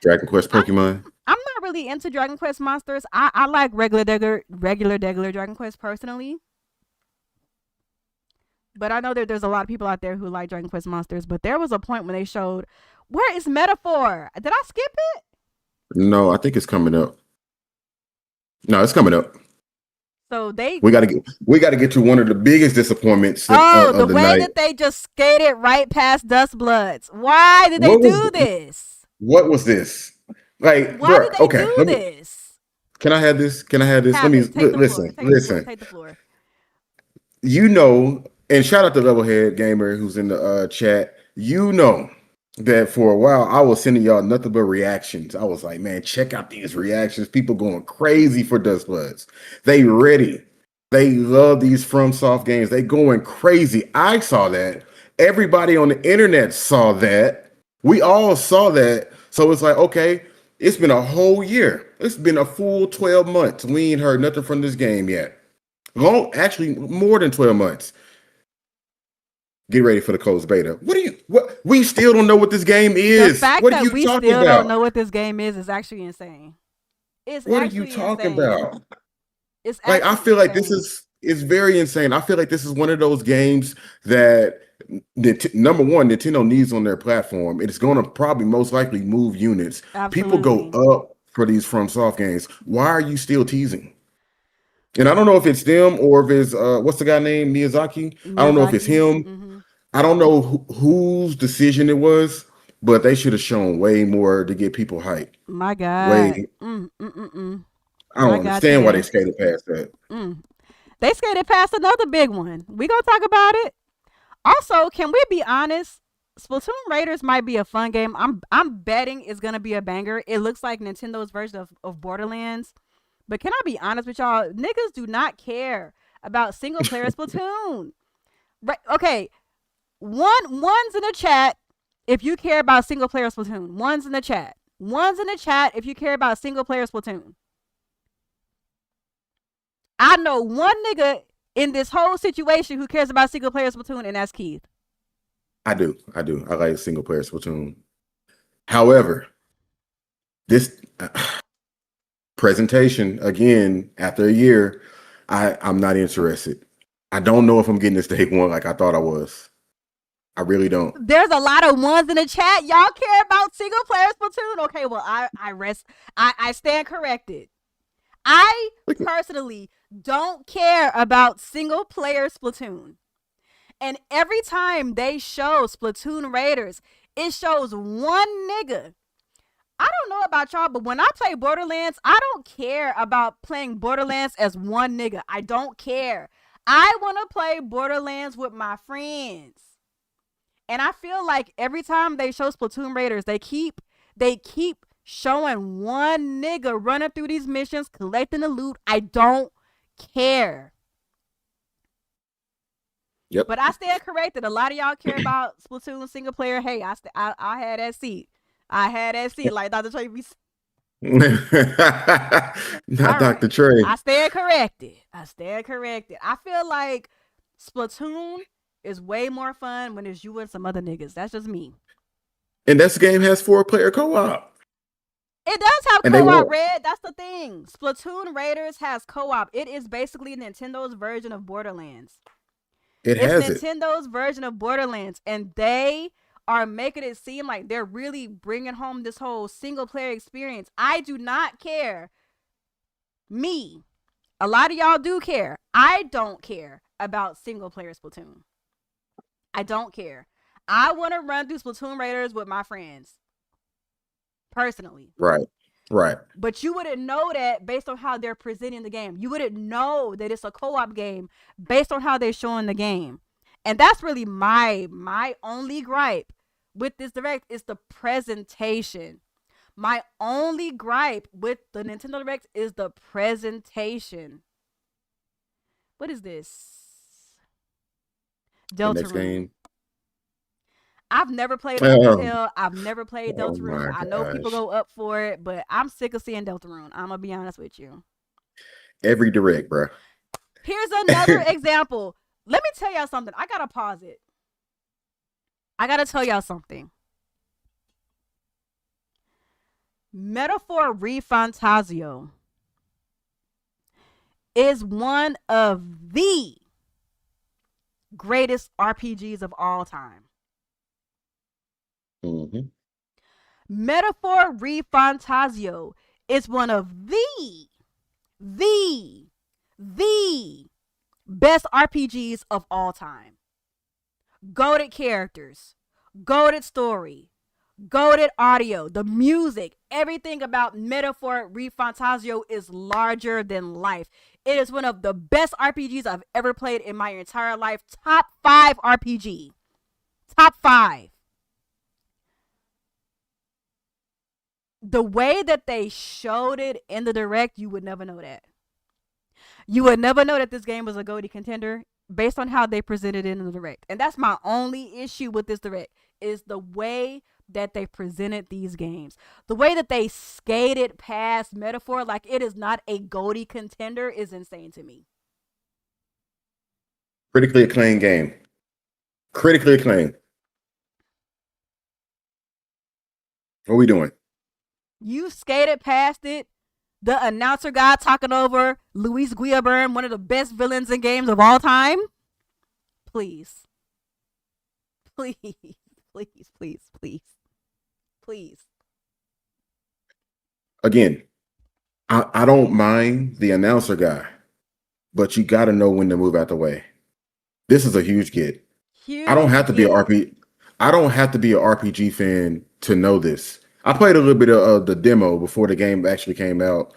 Dragon Quest I'm Pokemon. I'm not really into Dragon Quest Monsters. I like regular Dragon Quest personally. But I know that there's a lot of people out there who like Dragon Quest Monsters. But there was a point when they showed, where is Metaphor? Did I skip it? No, I think it's coming up. No, it's coming up. So they, We got to get to one of the biggest disappointments oh, the of the way night. that they just skated right past Dust Bloods. Why did they What was do this? what was this? Like, Why bro, did they okay, do let me this? can I have this? Can I have this? Let Have me it. Take the floor. listen, Take the floor. listen. Take the floor. You know, and shout out to Levelhead Gamer who's in the chat. You know that for a while I was sending y'all nothing but reactions. I was like, man, check out these reactions. People going crazy for Dust Bloods. They ready. They love these FromSoft games. They going crazy. I saw that. Everybody on the internet saw that. We all saw that. So it's like, okay, it's been a whole year. It's been a full 12 months. We ain't heard nothing from this game yet. Long, actually, more than 12 months. Get ready for the closed beta. What? We still don't know what this game The is. fact What are that you we talking still don't about? know what this game is actually insane. It's What are you actually talking insane. about? It's Like, I actually feel like insane. is very insane. I feel like this is one of those games that number one, Nintendo needs on their platform. It's going to probably most likely move units. People go Absolutely. up for these FromSoft games. Why are you still teasing? And I don't know if it's them or if it's what's the guy named Miyazaki. I don't know if it's Miyazaki. him. I don't know whose decision it was, but they should have shown way more to get people hyped. My God. Way, I My don't God, understand why they today. skated past that. They skated past another big one. We gonna talk about it. Also, can we be honest? Splatoon Raiders might be a fun game. I'm betting it's gonna be a banger. It looks like Nintendo's version of Borderlands. But can I be honest with y'all? Niggas do not care about single player Splatoon. Right? Okay. One's in the chat if you care about single player Splatoon. One's in the chat. One's in the chat if you care about single player Splatoon. I know one nigga in this whole situation who cares about single player Splatoon, and that's Keith. I do. I like single player Splatoon. However, this presentation again after a year, I'm not interested. I don't know if I'm getting this day one like I thought I was. I really don't. There's a lot of ones in the chat. Y'all care about single player Splatoon? Okay, well, I stand corrected. I personally don't care about single player Splatoon. And every time they show Splatoon Raiders, it shows one nigga. I don't know about y'all, but when I play Borderlands, I don't care about playing Borderlands as one nigga. I don't care. I want to play Borderlands with my friends. And I feel like every time they show Splatoon Raiders, they keep showing one nigga running through these missions, collecting the loot. I don't care. Yep. But I stand corrected. A lot of y'all care about Splatoon single player. Hey, I had that seat. I had that seat like Dr. Trey. Not Dr. Trey. I stand corrected. I feel like Splatoon is way more fun when it's you and some other niggas. That's just me. And this game has 4-player co-op. It does have co-op, Red. That's the thing. Splatoon Raiders has co-op. It is basically Nintendo's version of Borderlands. It's Nintendo's version of Borderlands, and they are making it seem like they're really bringing home this whole single player experience. I do not care. Me. A lot of y'all do care. I don't care about single player Splatoon. I don't care. I want to run through Splatoon Raiders with my friends. Personally. Right. But you wouldn't know that based on how they're presenting the game. You wouldn't know that it's a co-op game based on how they're showing the game. And that's really my only gripe with this Direct is the presentation. My only gripe with the Nintendo Direct is the presentation. What is this? Deltarune. I've never played Undertale. I've never played Deltarune. I know people go up for it, but I'm sick of seeing Deltarune. I'm gonna be honest with you. Every Direct, bro. Here's another example. Let me tell y'all something. I gotta pause it. I gotta tell y'all something. Metaphor ReFantazio is one of the greatest RPGs of all time. Metaphor ReFantazio is one of the best RPGs of all time. Goated characters, goated story, goated audio, the music, everything about Metaphor ReFantazio is larger than life. It is one of the best RPGs I've ever played in my entire life. Top 5 RPG. Top 5. The way that they showed it in the Direct, you would never know that. You would never know that this game was a GOTY contender based on how they presented it in the Direct. And that's my only issue with this Direct, is the way that they presented these games. The way that they skated past Metaphor like it is not a GOTY contender is insane to me. Critically acclaimed game. Critically acclaimed. What are we doing? You skated past it. The announcer guy talking over Luis Guillaburn, one of the best villains in games of all time. Please. Please. Please, please, please. Please. Again, I don't mind the announcer guy, but you got to know when to move out the way. This is a huge get. I don't have to be an RP. I don't have to be an RPG fan to know this. I played a little bit of the demo before the game actually came out.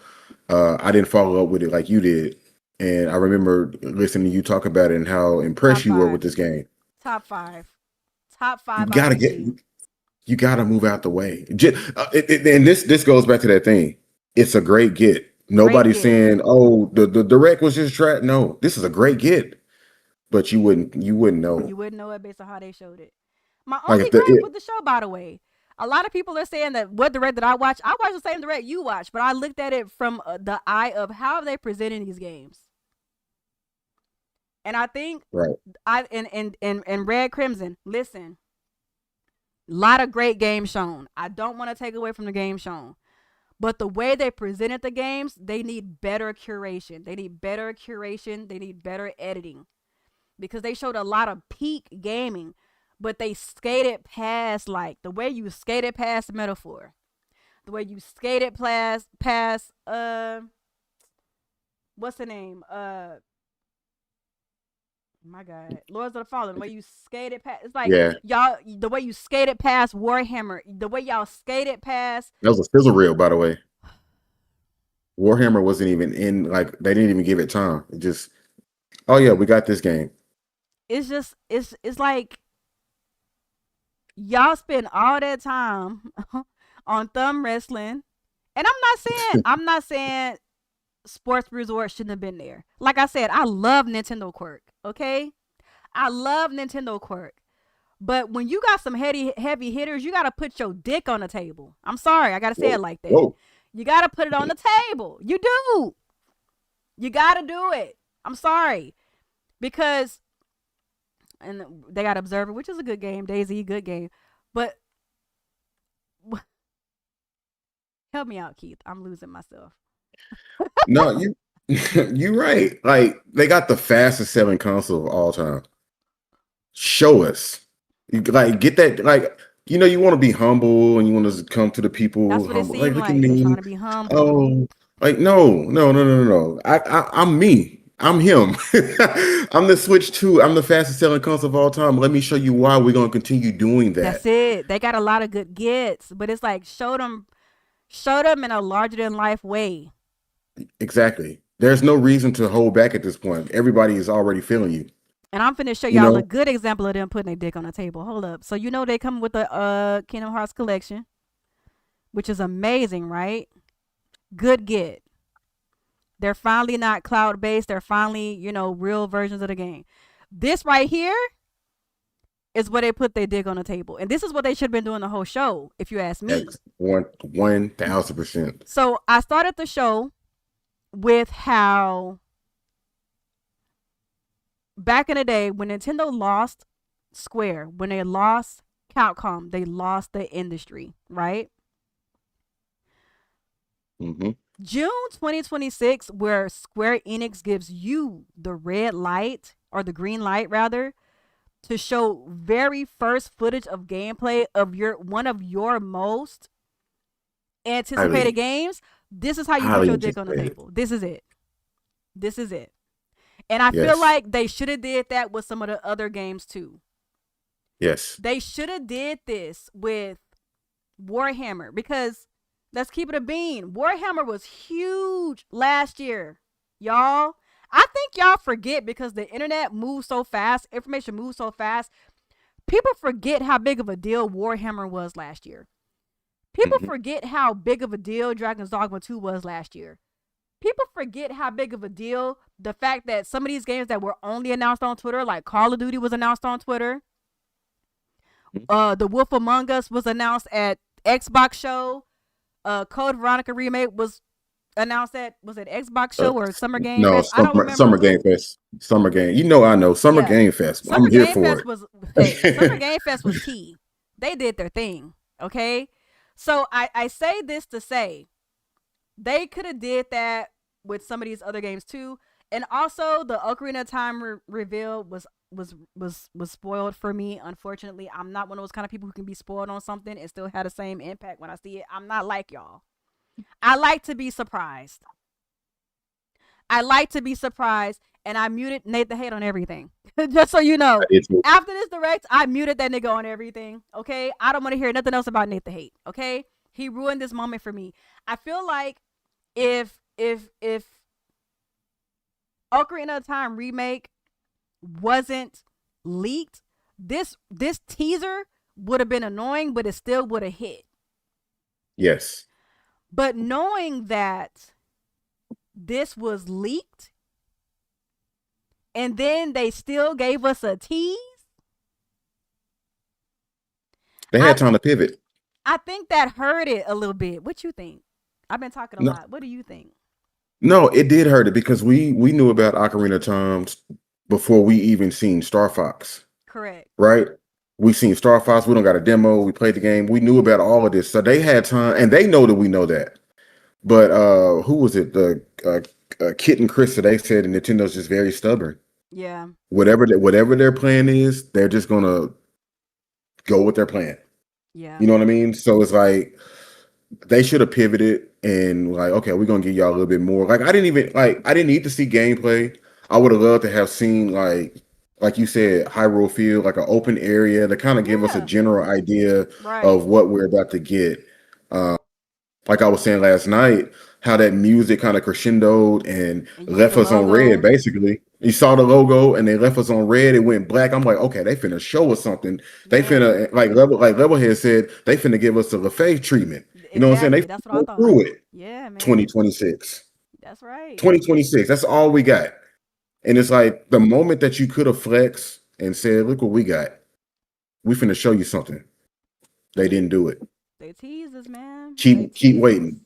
I didn't follow up with it like you did, and I remember listening to you talk about it and how impressed you were with this game. Top 5. Top 5. You gotta move out the way. And this goes back to that thing. It's a great get. Nobody's saying, "Oh, the direct was just trash." No, this is a great get. But you wouldn't know. You wouldn't know it based on how they showed it. My only gripe with the show, by the way, a lot of people are saying that what direct that I watch the same direct you watch, but I looked at it from the eye of how are they presenting these games. And I think in Red Crimson, listen, a lot of great games shown. I don't want to take away from the game shown. But the way they presented the games, they need better curation. They need better editing. Because they showed a lot of peak gaming, but they skated past, like, the way you skated past the metaphor. The way you skated past what's the name? My God, Lords of the Fallen. The way you skated past, it's like y'all. The way you skated past Warhammer. The way y'all skated past. That was a sizzle reel, by the way. Warhammer wasn't even in. Like, they didn't even give it time. It just, oh yeah, we got this game. It's just it's like y'all spend all that time on thumb wrestling, and I'm not saying Sports Resort shouldn't have been there. Like I said, I love Nintendo Quirk. Okay, I love Nintendo Quirk, but when you got some heavy hitters, you got to put your dick on the table. I'm sorry, I got to say it like that. Whoa. You got to put it on the table. You do. You got to do it. I'm sorry, because. And they got Observer, which is a good game. DayZ, good game. But help me out, Keith. I'm losing myself. No, you're right. Like, they got the fastest selling console of all time. Show us. Like, get that. Like, you want to be humble and you want to come to the people. That's what humble. It seemed like, look at me. Trying to be humble. Oh, like no. I'm me. I'm him. I'm the Switch 2. I'm the fastest selling console of all time. Let me show you why we're going to continue doing that. That's it. They got a lot of good gets, but it's like show them in a larger than life way. Exactly. There's no reason to hold back at this point. Everybody is already feeling you. And I'm finna show y'all a good example of them putting their dick on the table. Hold up. So they come with the Kingdom Hearts collection, which is amazing, right? Good get. They're finally not cloud-based. They're finally, real versions of the game. This right here is where they put their dick on the table. And this is what they should have been doing the whole show, if you ask me. 1,000%. So I started the show with how back in the day when Nintendo lost Square, when they lost Capcom, they lost the industry, right? Mm-hmm. June 2026, where Square Enix gives you the red light, or the green light rather, to show very first footage of gameplay of one of your most anticipated games. This is how you put your dick on the table. This is it. And I feel like they should have did that with some of the other games too. Yes. They should have did this with Warhammer, because let's keep it a bean. Warhammer was huge last year, y'all. I think y'all forget, because the internet moves so fast, information moves so fast. People forget how big of a deal Warhammer was last year. People forget how big of a deal Dragon's Dogma 2 was last year. People forget how big of a deal the fact that some of these games that were only announced on Twitter, like Call of Duty was announced on Twitter. The Wolf Among Us was announced at Xbox show. Code Veronica remake was announced that, was it Xbox Uh, show or Summer Game no, Fest? I don't summer remember. game fest. Summer game. You know I know. Summer Yeah, game fest. I'm Summer here Game for Fest was, hey, Summer it. Game Fest was tea. They did their thing, okay? So I say this to say they could have did that with some of these other games too. And also the Ocarina of Time reveal was spoiled for me. Unfortunately, I'm not one of those kind of people who can be spoiled on something and still have the same impact when I see it. I'm not like y'all. I like to be surprised. I like to be surprised, and I muted Nate the Hate on everything. Just so you I know. did too. After this direct, I muted that nigga on everything. Okay? I don't want to hear nothing else about Nate the Hate. Okay? He ruined this moment for me. I feel like if Ocarina of Time remake wasn't leaked, this teaser would have been annoying, but it still would have hit. Yes. But knowing that this was leaked and then they still gave us a tease, They I had time to pivot. I think that hurt it a little bit. What you think? I've been talking a No, lot. What do you think? no, it did hurt it because we knew about Ocarina of Time before we even seen Star Fox, Correct. right? We seen Star Fox. We don't got a demo. We played the game. We knew about all of this, so they had time, and they know that we know that. But who was it? The Kit and Chris today said Nintendo's just very stubborn. Yeah. Whatever their plan is, they're just gonna go with their plan. Yeah. You know what I mean? So it's like they should have pivoted and like, okay, we're gonna give y'all a little bit more. Like I didn't need to see gameplay. I would have loved to have seen like you said, Hyrule Field, like an open area to kind of give us a Yeah. general idea Right. of what we're about to get. Like I was saying last night, how that music kind of crescendoed and And you see left the us on red. logo. Basically, you saw the logo and they left us on red. It went black. I'm like, okay, they finna show us something. They Yeah. finna like Levelhead said, they finna give us a LaFave treatment. You know what I'm saying? They Exactly. That's finna what I go thought. through it. Yeah, man. 2026. That's right. 2026. That's all we got. And it's like the moment that you could have flexed and said, look what we got. We finna show you something. They didn't do it. They tease us, man. They Keep tease us. waiting.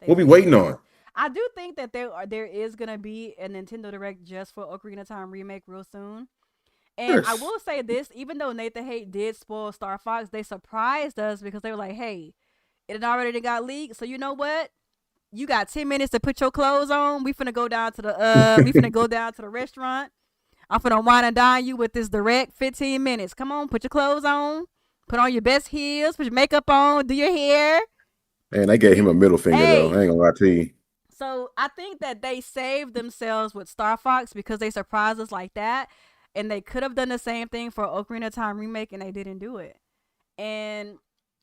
They What we waiting tease us. on? I do think that there is gonna be a Nintendo Direct just for Ocarina of Time remake real soon. And I Yes. will say this, even though Nathan Hate did spoil Star Fox, they surprised us because they were like, hey, it had already got leaked. So you know what? You got 10 minutes to put your clothes on. We finna go down to the we finna go down to the restaurant. I'm finna wine and dine you with this direct 15 minutes. Come on, put your clothes on. Put on your best heels, put your makeup on, do your hair. Man, they gave him a middle finger though. I Hey, ain't gonna lie to you. so I think that they saved themselves with Star Fox because they surprised us like that. And they could have done the same thing for Ocarina of Time remake and they didn't do it. And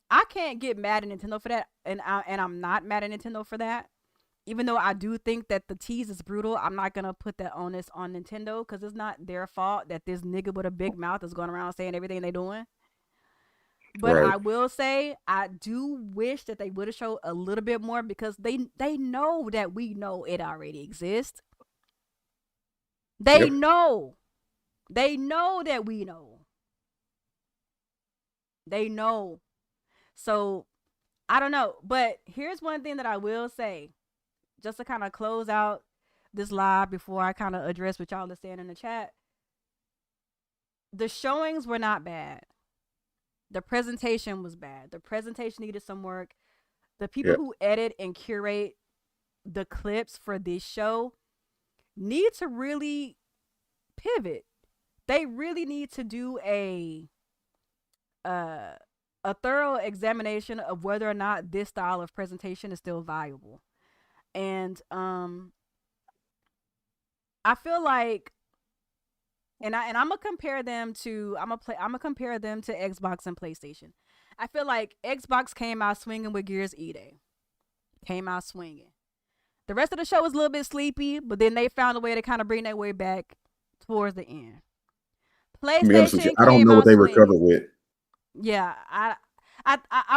I can't get mad at Nintendo for that. And I'm not mad at Nintendo for that. Even though I do think that the tease is brutal, I'm not gonna put that onus on Nintendo because it's not their fault that this nigga with a big mouth is going around saying everything they doing. But Right. I will say I do wish that they would have showed a little bit more because they know that we know it already exists. They Yep. know. They know that we know. They know. So I don't know. But here's one thing that I will say, just to kind of close out this live before I kind of address what y'all are saying in the chat. The showings were not bad. The presentation was bad. The presentation needed some work. The people Yep. who edit and curate the clips for this show need to really pivot. They really need to do uh, a thorough examination of whether or not this style of presentation is still viable. And I feel like, I'm gonna compare them to I'm gonna compare them to Xbox and PlayStation. I feel like Xbox came out swinging with Gears E-Day, came out swinging. The rest of the show was a little bit sleepy, but then they found a way to kind of bring their way back towards the end. To be honest with you, PlayStation I don't came know what out they recovered swinging. with. Yeah, I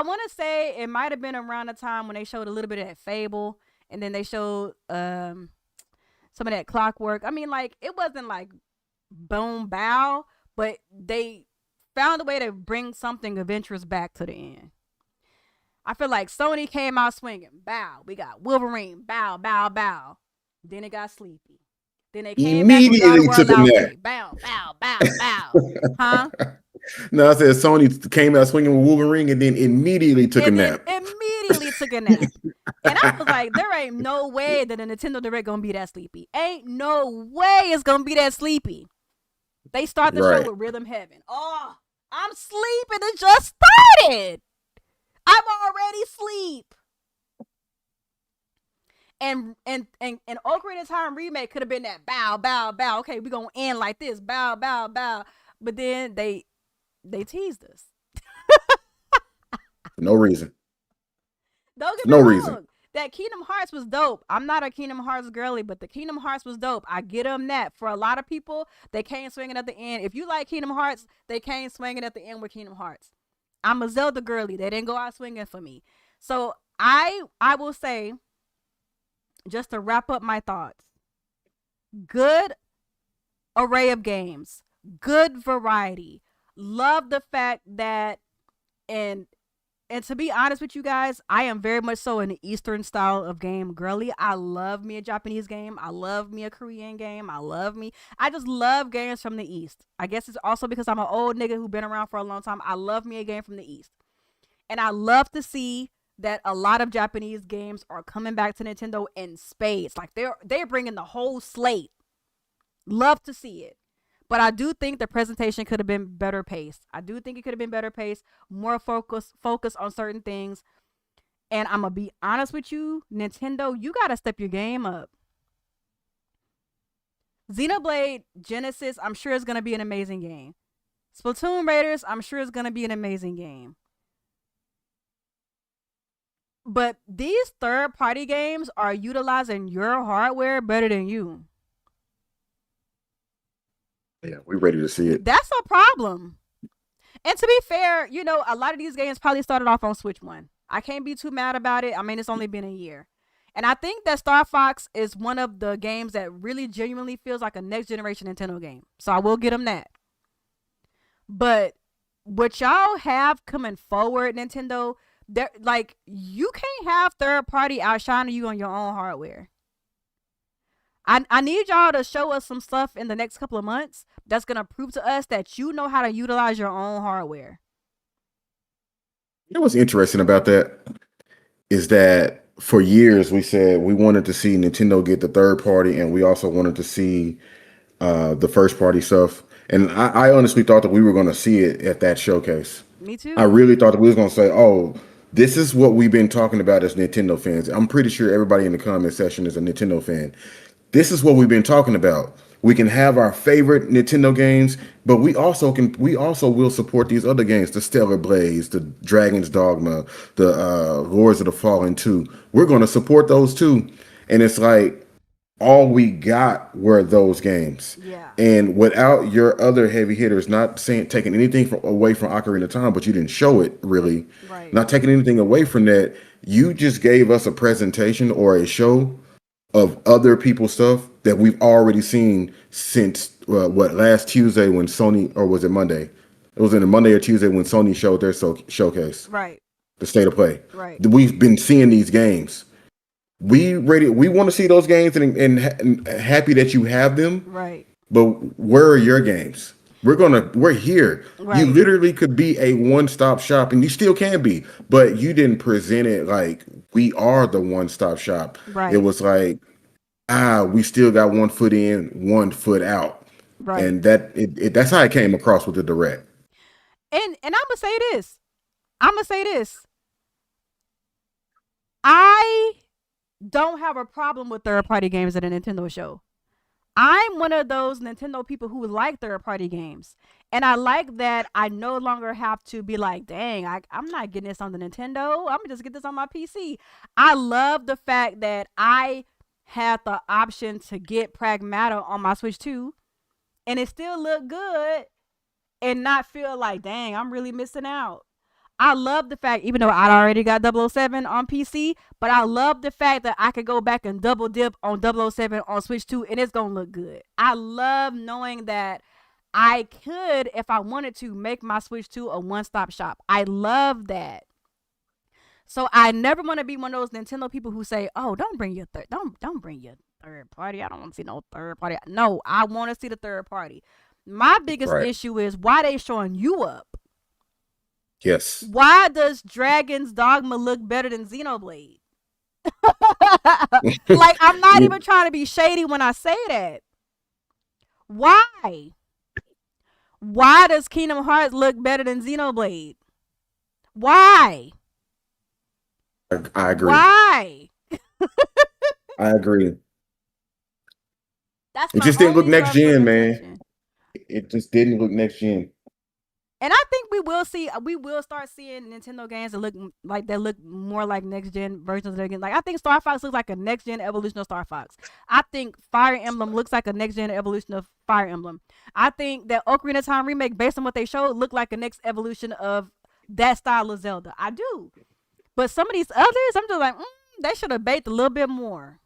want to say it might have been around the time when they showed a little bit of that Fable, and then they showed some of that Clockwork. I mean, like it wasn't like boom bow, but they found a way to bring something of interest back to the end. I feel like Sony came out swinging. Bow. We got Wolverine. Bow, bow, bow. Then it got sleepy. Then they came back with God of Immediately War took a nap. Loudly. Bow, bow, bow, bow. Huh? No, I said Sony came out swinging with Wolverine and then immediately took a And then nap. immediately took a nap. And I was like, there ain't no way that a Nintendo Direct gonna be that sleepy. Ain't no way it's gonna be that sleepy. They start the show Right. with Rhythm Heaven. Oh, I'm sleeping. It just started. I'm already asleep. And Ocarina of Time remake could have been that bow, bow, bow. Okay, we're gonna end like this. Bow, bow, bow. But then they teased us. For no reason. Don't get For me no reason. wrong. That Kingdom Hearts was dope. I'm not a Kingdom Hearts girly, but the Kingdom Hearts was dope. I get them that. For a lot of people, they came swinging at the end. If you like Kingdom Hearts, they came swinging at the end with Kingdom Hearts. I'm a Zelda girly. They didn't go out swinging for me. So I will say, just to wrap up my thoughts, good array of games, good variety. Love the fact that, and to be honest with you guys, I am very much so an Eastern style of game girly. I love me a Japanese game. I love me a Korean game. I just love games from the East. I guess it's also because I'm an old nigga who been around for a long time. I love me a game from the East. And I love to see that a lot of Japanese games are coming back to Nintendo in spades. Like they're bringing the whole slate. Love to see it. But I do think the presentation could have been better paced. I do think it could have been better paced, more focus on certain things. And I'm gonna be honest with you, Nintendo, you gotta step your game up. Xenoblade Genesis, I'm sure is gonna be an amazing game. Splatoon Raiders, I'm sure is gonna be an amazing game. But these third party games are utilizing your hardware better than you. Yeah, we're ready to see it. That's a problem. And to be fair, a lot of these games probably started off on Switch 1. I can't be too mad about it. I mean, it's only been a year. And I think that Star Fox is one of the games that really genuinely feels like a next generation Nintendo game. So I will get them that. But what y'all have coming forward, Nintendo, like, you can't have third party outshining you on your own hardware. I need y'all to show us some stuff in the next couple of months that's going to prove to us that you know how to utilize your own hardware. You know what's interesting about that is that for years we said we wanted to see Nintendo get the third party, and we also wanted to see the first party stuff. And I honestly thought that we were going to see it at that showcase. Me too. I really thought that we was going to say, oh, this is what we've been talking about as Nintendo fans. I'm pretty sure everybody in the comment section is a Nintendo fan. This is what we've been talking about. We can have our favorite Nintendo games, but we also will support these other games, the Stellar Blaze, the Dragon's Dogma, the Lords of the Fallen 2. We're going to support those too. And it's like all we got were those games. Yeah. And without your other heavy hitters, not saying taking anything away from Ocarina of Time, but you didn't show it really. Right. Not taking anything away from that, you just gave us a presentation or a show of other people's stuff that we've already seen since last Tuesday when Sony, or was it Monday? It was in a Monday or Tuesday when Sony showed their showcase. Right. The state of play. Right. We've been seeing these games. We want to see those games and happy that you have them. Right. But where are your games? We're here. Right. You literally could be a one-stop shop, and you still can be, but you didn't present it like we are the one-stop shop. Right. It was like, we still got 1 foot in, 1 foot out. Right. And that's how it came across with the direct. And I'm gonna say this. I don't have a problem with third party games at a Nintendo show. I'm one of those Nintendo people who like third party games. And I like that I no longer have to be like, dang, I'm not getting this on the Nintendo. I'm going to just get this on my PC. I love the fact that I had the option to get Pragmata on my Switch 2. And it still looked good and not feel like, dang, I'm really missing out. I love the fact, even though I already got 007 on PC, but I love the fact that I could go back and double dip on 007 on Switch 2 and it's going to look good. I love knowing that I could, if I wanted to, make my Switch 2 a one-stop shop. I love that. So I never want to be one of those Nintendo people who say, "Oh, don't bring your third party. I don't want to see no third party." No, I want to see the third party. My biggest Right. issue is why they showing you up. Yes. Why does Dragon's Dogma look better than Xenoblade? Like, I'm not even trying to be shady when I say that. Why? Why does Kingdom Hearts look better than Xenoblade? Why? I agree. Why? I agree. That's It my just didn't look only next source of gen, man. contention. It just didn't look next gen. And I think we will start seeing Nintendo games that look more like next gen versions of their games. Like, I think Star Fox looks like a next gen evolution of Star Fox. I think Fire Emblem looks like a next gen evolution of Fire Emblem. I think that Ocarina of Time remake, based on what they showed, looked like a next evolution of that style of Zelda. I do. But some of these others, I'm just like, they should have baked a little bit more.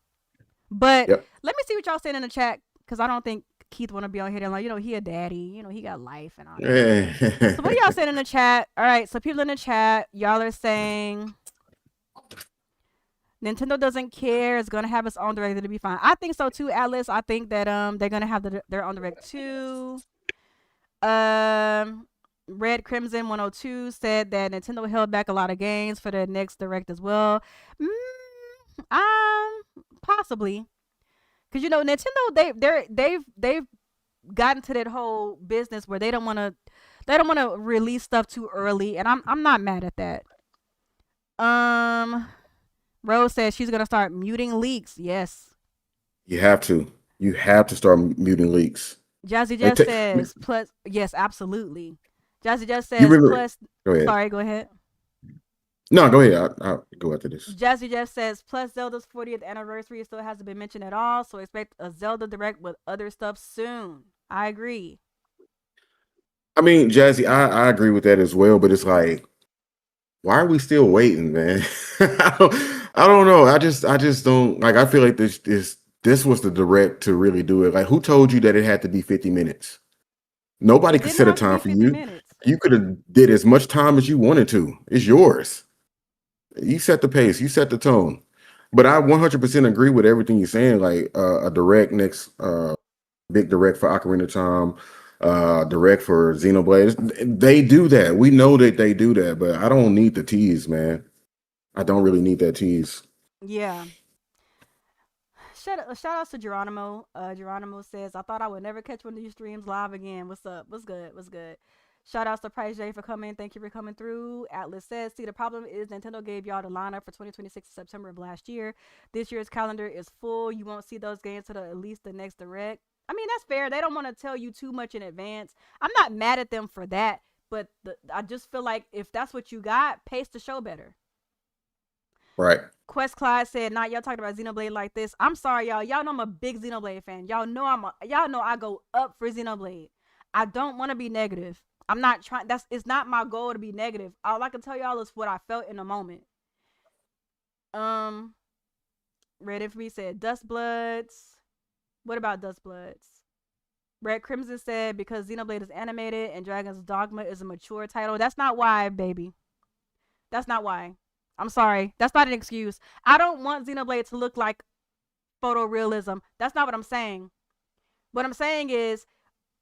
But Yep. let me see what y'all saying in the chat, because I don't think Keith want to be on here. Like, he a daddy. He got life and all that. So what are y'all saying in the chat? All right, so people in the chat, y'all are saying Nintendo doesn't care. It's gonna have its own direct to be fine. I think so too, Atlas. I think that they're gonna have their own direct too. Red Crimson 102 said that Nintendo held back a lot of games for their next direct as well. Possibly, because Nintendo they've gotten to that whole business where they don't want to release stuff too early, and I'm not mad at that. Rose says she's gonna start muting leaks. Yes, You have to. You have to start muting leaks. Jazzy Jeff says plus. Yes, absolutely. Jazzy Jeff says plus. Go ahead. Sorry, go ahead. No, go ahead. I'll go after this. Jazzy Jeff says plus Zelda's 40th anniversary still hasn't been mentioned at all, so expect a Zelda direct with other stuff soon. I agree. I mean, Jazzy, I agree with that as well, but it's like, why are we still waiting, man? I don't know. I just don't like. I feel like this was the direct to really do it. Like, who told you that it had to be 50 minutes? Nobody could set a time for you. Minutes. You could have did as much time as you wanted to. It's yours. You set the pace. You set the tone. But I 100% agree with everything you're saying. Like a direct next, big direct for Ocarina of Time, direct for Xenoblade. They do that. We know that they do that, but I don't need the tease, man. I don't really need that tease. Yeah. Shout out to Geronimo. Geronimo says, I thought I would never catch one of these streams live again. What's up? What's good? What's good? Shout out to Price J for coming. Thank you for coming through. Atlas says, see, the problem is Nintendo gave y'all the lineup for 2026 in September of last year. This year's calendar is full. You won't see those games until at least the next direct. I mean, that's fair. They don't want to tell you too much in advance. I'm not mad at them for that, but I just feel like if that's what you got, pace the show better. Right. Quest Clyde said, "Not y'all talking about Xenoblade like this." I'm sorry, y'all. Y'all know I'm a big Xenoblade fan. Y'all know I go up for Xenoblade. I don't want to be negative. I'm not trying. It's not my goal to be negative. All I can tell y'all is what I felt in the moment. Red Infamy said, Dust Bloods. What about Dust Bloods? Red Crimson said, because Xenoblade is animated and Dragon's Dogma is a mature title. That's not why, baby. That's not why. I'm sorry. That's not an excuse. I don't want Xenoblade to look like photorealism. That's not what I'm saying. What I'm saying is,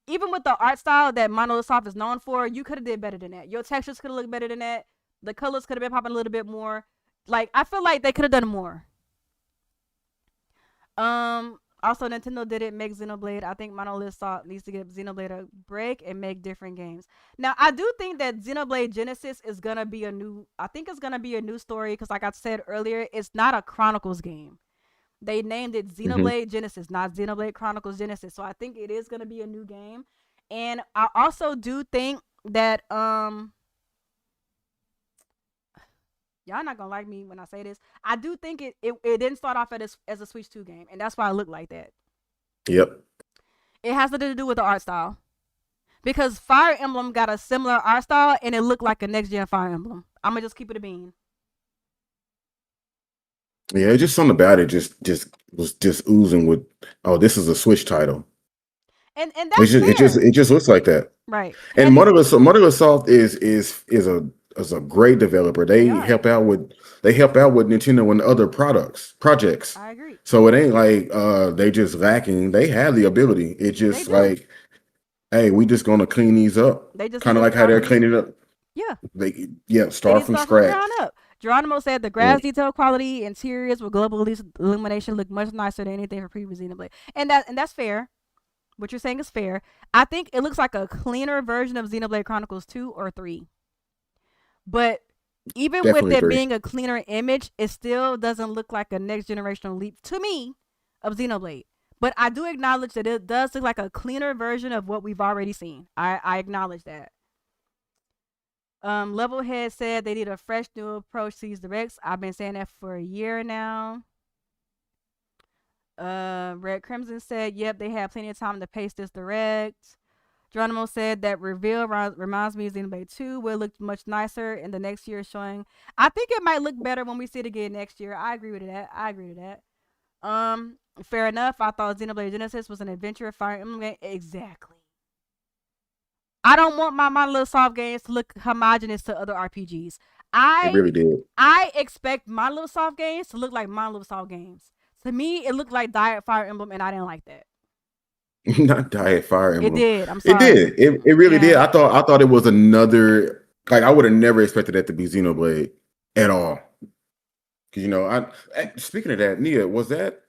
even with the art style that Monolith Soft is known for, you could have did better than that. Your textures could have looked better than that. The colors could have been popping a little bit more. Like, I feel like they could have done more. Also, Nintendo didn't make Xenoblade. I think Monolith Soft needs to give Xenoblade a break and make different games. Now, I do think that Xenoblade Genesis is gonna be a new story, because like I said earlier, it's not a Chronicles game. They named it Xenoblade Genesis, not Xenoblade Chronicles Genesis. So I think it is gonna be a new game. And I also do think that y'all not gonna like me when I say this. I do think it didn't start off as a Switch 2 game, and that's why it looked like that. Yep. It has nothing to do with the art style. Because Fire Emblem got a similar art style, and it looked like a next-gen Fire Emblem. I'm gonna just keep it a bean. Yeah, just something about it just was just oozing with, oh, this is a Switch title. And that's it just looks like that. Right. And Monolith Soft is a great developer. They help out with they help out with Nintendo and other projects. I agree. So it ain't like they just lacking. They have the ability. It's They just do. like, hey, we just gonna clean these up. They just need Kind of to like how start they're from cleaning up. yeah. They Start need to from start from the ground scratch. up. Geronimo said the Yeah. grass detail quality, interiors with global illumination look much nicer than anything for previous Xenoblade, and that's fair. What you're saying is fair. I think it looks like a cleaner version of Xenoblade Chronicles 2 or 3. But even with Definitely it three. being a cleaner image, it still doesn't look like a next generational leap to me of Xenoblade. But I do acknowledge that it does look like a cleaner version of what we've already seen. I acknowledge that. Levelhead said they need a fresh new approach to these directs. I've been saying that for a year now. Red Crimson said, yep, they have plenty of time to pace this direct. Geronimo said that reveal reminds me of Xenoblade 2 will look much nicer in the next year showing. I think it might look better when we see it again next year. I agree with that. Fair enough. I thought Xenoblade Genesis was an adventure Fire Emblem game. Exactly. I don't want my Monolith Soft games to look homogenous to other RPGs. It I really did. I expect Monolith Soft games to look like Monolith Soft games. To me, it looked like Diet Fire Emblem, and I didn't like that. Not Diet Fire It Emblem. did. I'm It sorry. did. It really did. Yeah. I thought it was another, like I would have never expected that to be Xenoblade at all. Because speaking of that, Nia, was that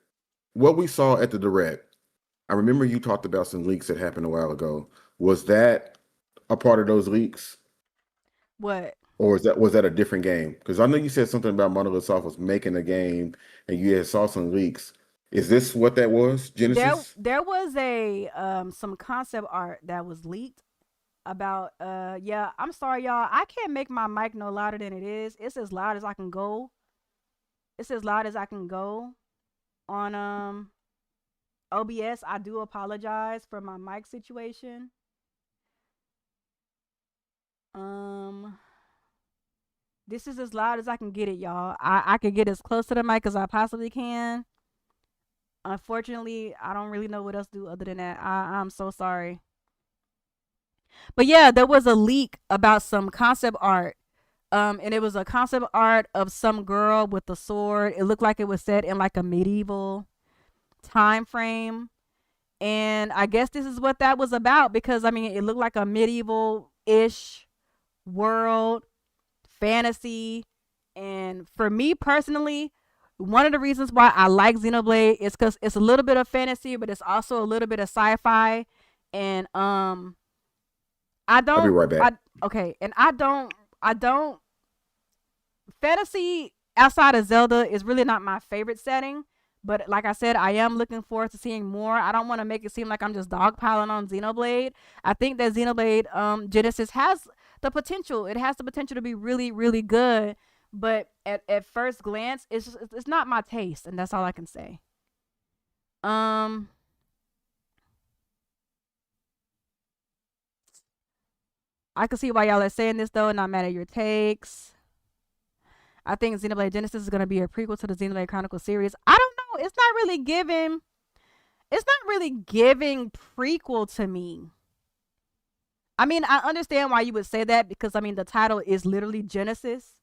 what we saw at the direct? I remember you talked about some leaks that happened a while ago. Was that a part of those leaks? What? Or was that a different game? Because I know you said something about Monolith Soft was making a game and you had saw some leaks. Is this what that was? Genesis? There was a some concept art that was leaked about yeah, I'm sorry y'all. I can't make my mic no louder than it is. It's as loud as I can go. It's as loud as I can go on OBS. I do apologize for my mic situation. Um this is as loud as I can get it, y'all. I can get as close to the mic as I possibly can. Unfortunately, I don't really know what else to do other than that. I'm so sorry. But yeah, there was a leak about some concept art. And it was a concept art of some girl with a sword. It looked like it was set in like a medieval time frame. And I guess this is what that was about because I mean it looked like a medieval ish world, fantasy. And for me personally, one of the reasons why I like Xenoblade is because it's a little bit of fantasy, but it's also a little bit of sci-fi. And I I'll be don't right back. I okay, and I don't fantasy outside of Zelda is really not my favorite setting. But like I said, I am looking forward to seeing more. I don't want to make it seem like I'm just dogpiling on Xenoblade. I think that Xenoblade Genesis has the potential. It has the potential to be really, really good. But at first glance, it's not my taste, and that's all I can say. Um, I can see why y'all are saying this though. Not mad at your takes. I think Xenoblade Genesis is gonna be a prequel to the Xenoblade Chronicles series. I don't know. It's not really giving. It's not really giving prequel to me. I mean, I understand why you would say that because I mean the title is literally Genesis,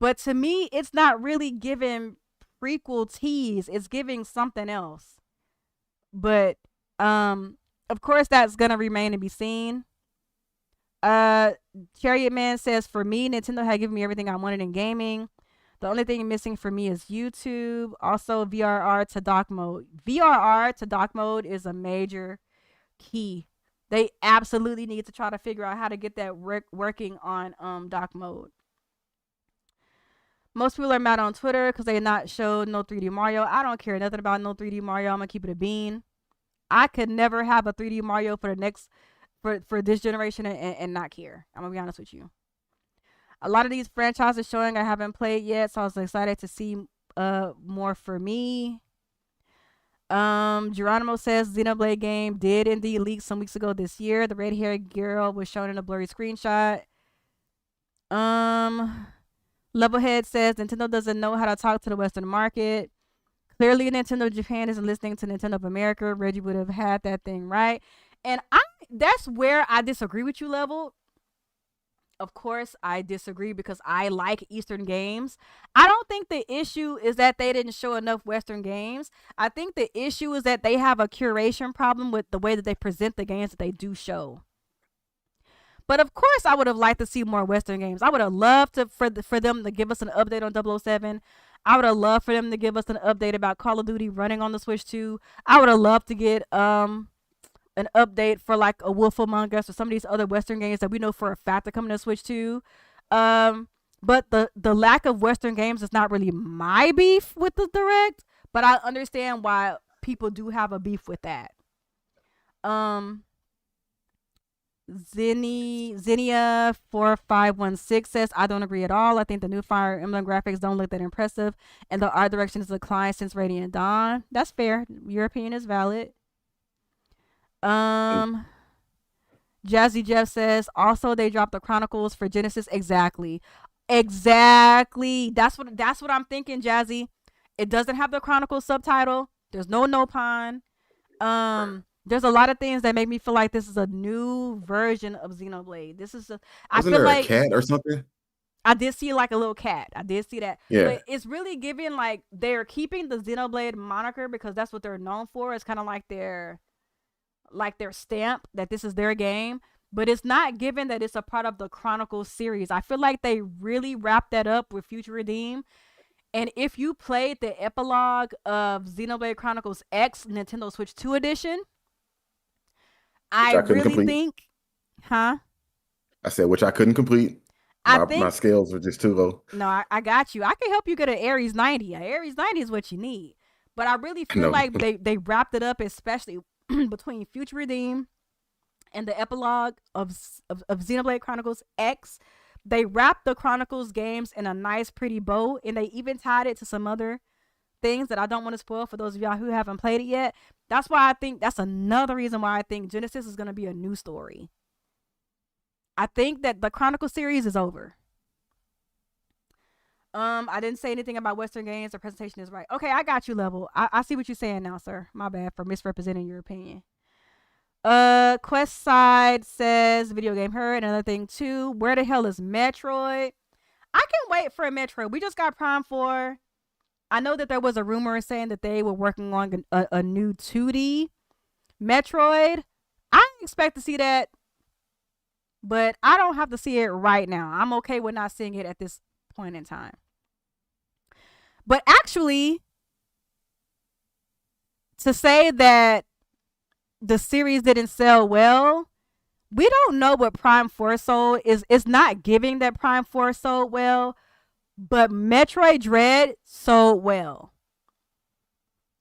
but to me, it's not really giving prequel tease. It's giving something else. But of course, that's gonna remain to be seen. Uh, Chariot Man says, for me, Nintendo had given me everything I wanted in gaming. The only thing missing for me is YouTube. Also, VRR to dock mode. VRR to dock mode is a major key. They absolutely need to try to figure out how to get that working on dock mode. Most people are mad on Twitter because they not showed no 3D Mario. I don't care nothing about no 3D Mario. I'm gonna keep it a bean. I could never have a 3D Mario for the next for this generation and not care. I'm gonna be honest with you. A lot of these franchises showing I haven't played yet, so I was excited to see more for me. Geronimo says Xenoblade game did indeed leak some weeks ago this year. The red haired girl was shown in a blurry screenshot. Levelhead says Nintendo doesn't know how to talk to the Western market. Clearly, Nintendo Japan isn't listening to Nintendo of America. Reggie would have had that thing right. And that's where I disagree with you, Level. of course, I disagree because I like Eastern games. I don't think the issue is that they didn't show enough Western games. I think the issue is that they have a curation problem with the way that they present the games that they do show. But of course, I would have liked to see more Western games. I would have loved to for them to give us an update on 007. I would have loved for them to give us an update about Call of Duty running on the Switch 2. I would have loved to get an update for like a Wolf Among Us or some of these other Western games that we know for a fact are coming to Switch 2. But the lack of Western games is not really my beef with the Direct, but I understand why people do have a beef with that. Um, Zinnia 4516 says, I don't agree at all. I think the new Fire Emblem graphics don't look that impressive, and the art direction has declined since Radiant Dawn. That's fair. Your opinion is valid. Jazzy Jeff says, also they dropped the Chronicles for Genesis. Exactly. That's what I'm thinking, Jazzy. It doesn't have the Chronicles subtitle. There's no Nopon. There's a lot of things that make me feel like this is a new version of Xenoblade. I Wasn't feel there a like cat or something? I did see like a little cat. I did see that. Yeah. But it's really giving like they're keeping the Xenoblade moniker because that's what they're known for. It's kind of like their stamp that this is their game, but it's not given that it's a part of the Chronicles series. I feel like they really wrapped that up with Future Redeem. And if you played the epilogue of Xenoblade Chronicles X Nintendo Switch 2 edition, I really complete. think, huh? I said, which I couldn't complete. My scales were just too low. No, I got you. I can help you get an Ares 90. An Ares 90 is what you need. But I really feel like they wrapped it up, especially between Future Redeem and the epilogue of Xenoblade Chronicles X. They wrapped the Chronicles games in a nice, pretty bow, and they even tied it to some other things that I don't want to spoil for those of y'all who haven't played it yet. That's why I think that's another reason why I think Genesis is going to be a new story. I think that the Chronicle series is over. I didn't say anything about Western games. The presentation is right. Okay, I got you, Level. I see what you're saying now, sir. My bad for misrepresenting your opinion. Quest Side says video game her. Another thing too. Where the hell is Metroid? I can wait for a Metroid. We just got Prime 4. I know that there was a rumor saying that they were working on a new 2D Metroid. I expect to see that, but I don't have to see it right now. I'm okay with not seeing it at this point in time. But actually, to say that the series didn't sell well, we don't know what Prime 4 sold. It's not giving that Prime 4 sold well, but Metroid Dread sold well.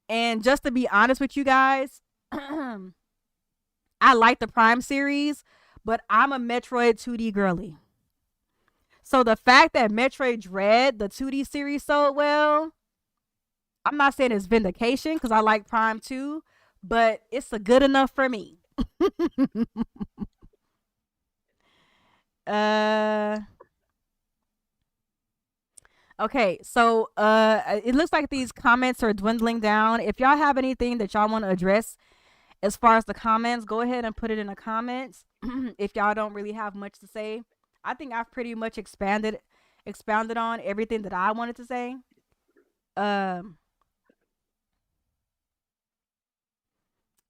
And just to be honest with you guys, I like the Prime series, but I'm a Metroid 2D girly. So the fact that Metroid Dread, the 2D series, sold well, I'm not saying it's vindication because I like Prime 2, but it's a good enough for me. Okay, so it looks like these comments are dwindling down. If y'all have anything that y'all want to address as far as the comments, go ahead and put it in the comments. If y'all don't really have much to say, I think I've pretty much expounded on everything that I wanted to say.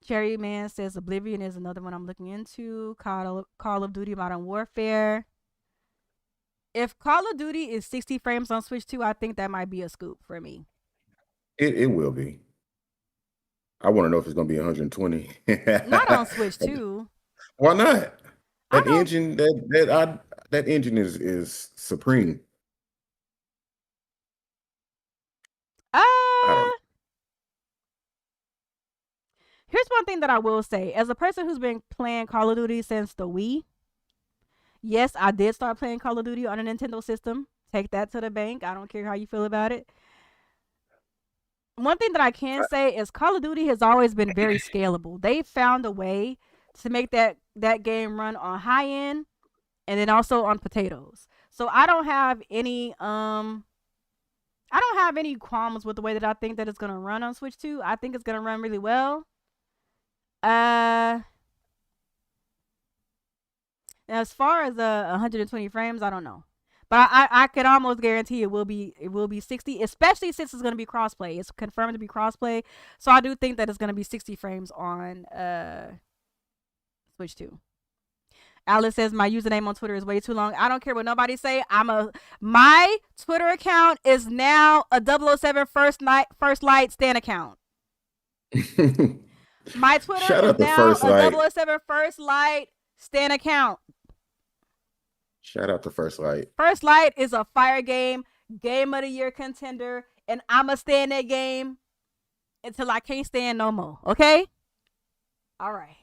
Cherry Man says Oblivion is another one I'm looking into. Call of Duty Modern Warfare. If Call of Duty is 60 frames on Switch 2, I think that might be a scoop for me. It will be. I want to know if it's going to be 120. Not on Switch 2. Why not? That engine, that engine is supreme. Here's one thing that I will say. As a person who's been playing Call of Duty since the Wii, yes, I did start playing Call of Duty on a Nintendo system. Take that to the bank. I don't care how you feel about it. One thing that I can say is Call of Duty has always been very scalable. They found a way to make that game run on high end and then also on potatoes. So I don't have any qualms with the way that I think that it's going to run on Switch 2. I think it's going to run really well. As far as 120 frames, I don't know. But I could almost guarantee it will be 60, especially since it's going to be crossplay. It's confirmed to be crossplay, so I do think that it's going to be 60 frames on Switch 2. Alice says my username on Twitter is way too long. I don't care what nobody say. My Twitter account is now a 007 First Light Stan account. My Twitter Shout is out to now First a Light. 007 First Light Stan account. Shout out to First Light. First Light is a fire game of the year contender, and I'ma stay in that game until I can't stand no more. Okay? All right.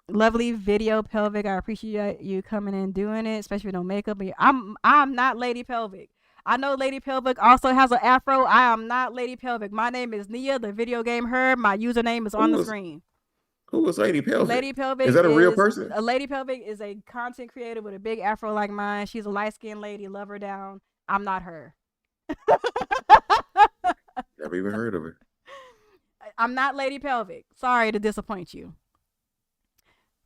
Lovely video pelvic. I appreciate you coming in doing it, especially with no makeup. I'm not Lady Pelvic. I know Lady Pelvic also has an afro. I am not Lady Pelvic. My name is Nia, the video game her. My username is on the screen. Who was Lady Pelvic? Lady Pelvic is that a real person? A Lady Pelvic is a content creator with a big afro like mine. She's a light-skinned lady. Love her down. I'm not her. Never even heard of her. I'm not Lady Pelvic. Sorry to disappoint you.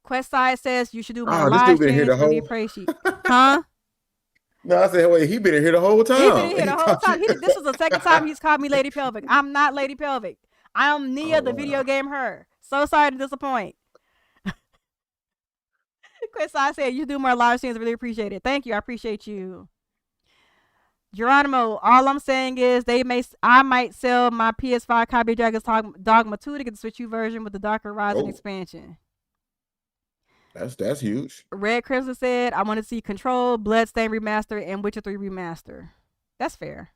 Questside says you should do more live streams. Really appreciate. Huh? No, I said, wait, he been in here the whole time. He been in here the whole time. This is the second time he's called me Lady Pelvic. I'm not Lady Pelvic. I'm Nia, the video game her. So sorry to disappoint. Questside said you do more live streams. Really appreciate it. Thank you. I appreciate you. Geronimo, all I'm saying is I might sell my PS5 copy of Dragon's Dogma 2 to get the Switch U version with the Dark Horizon expansion. That's huge. Red Crimson said, I want to see Control, Bloodstained Remaster, and Witcher 3 Remaster. That's fair.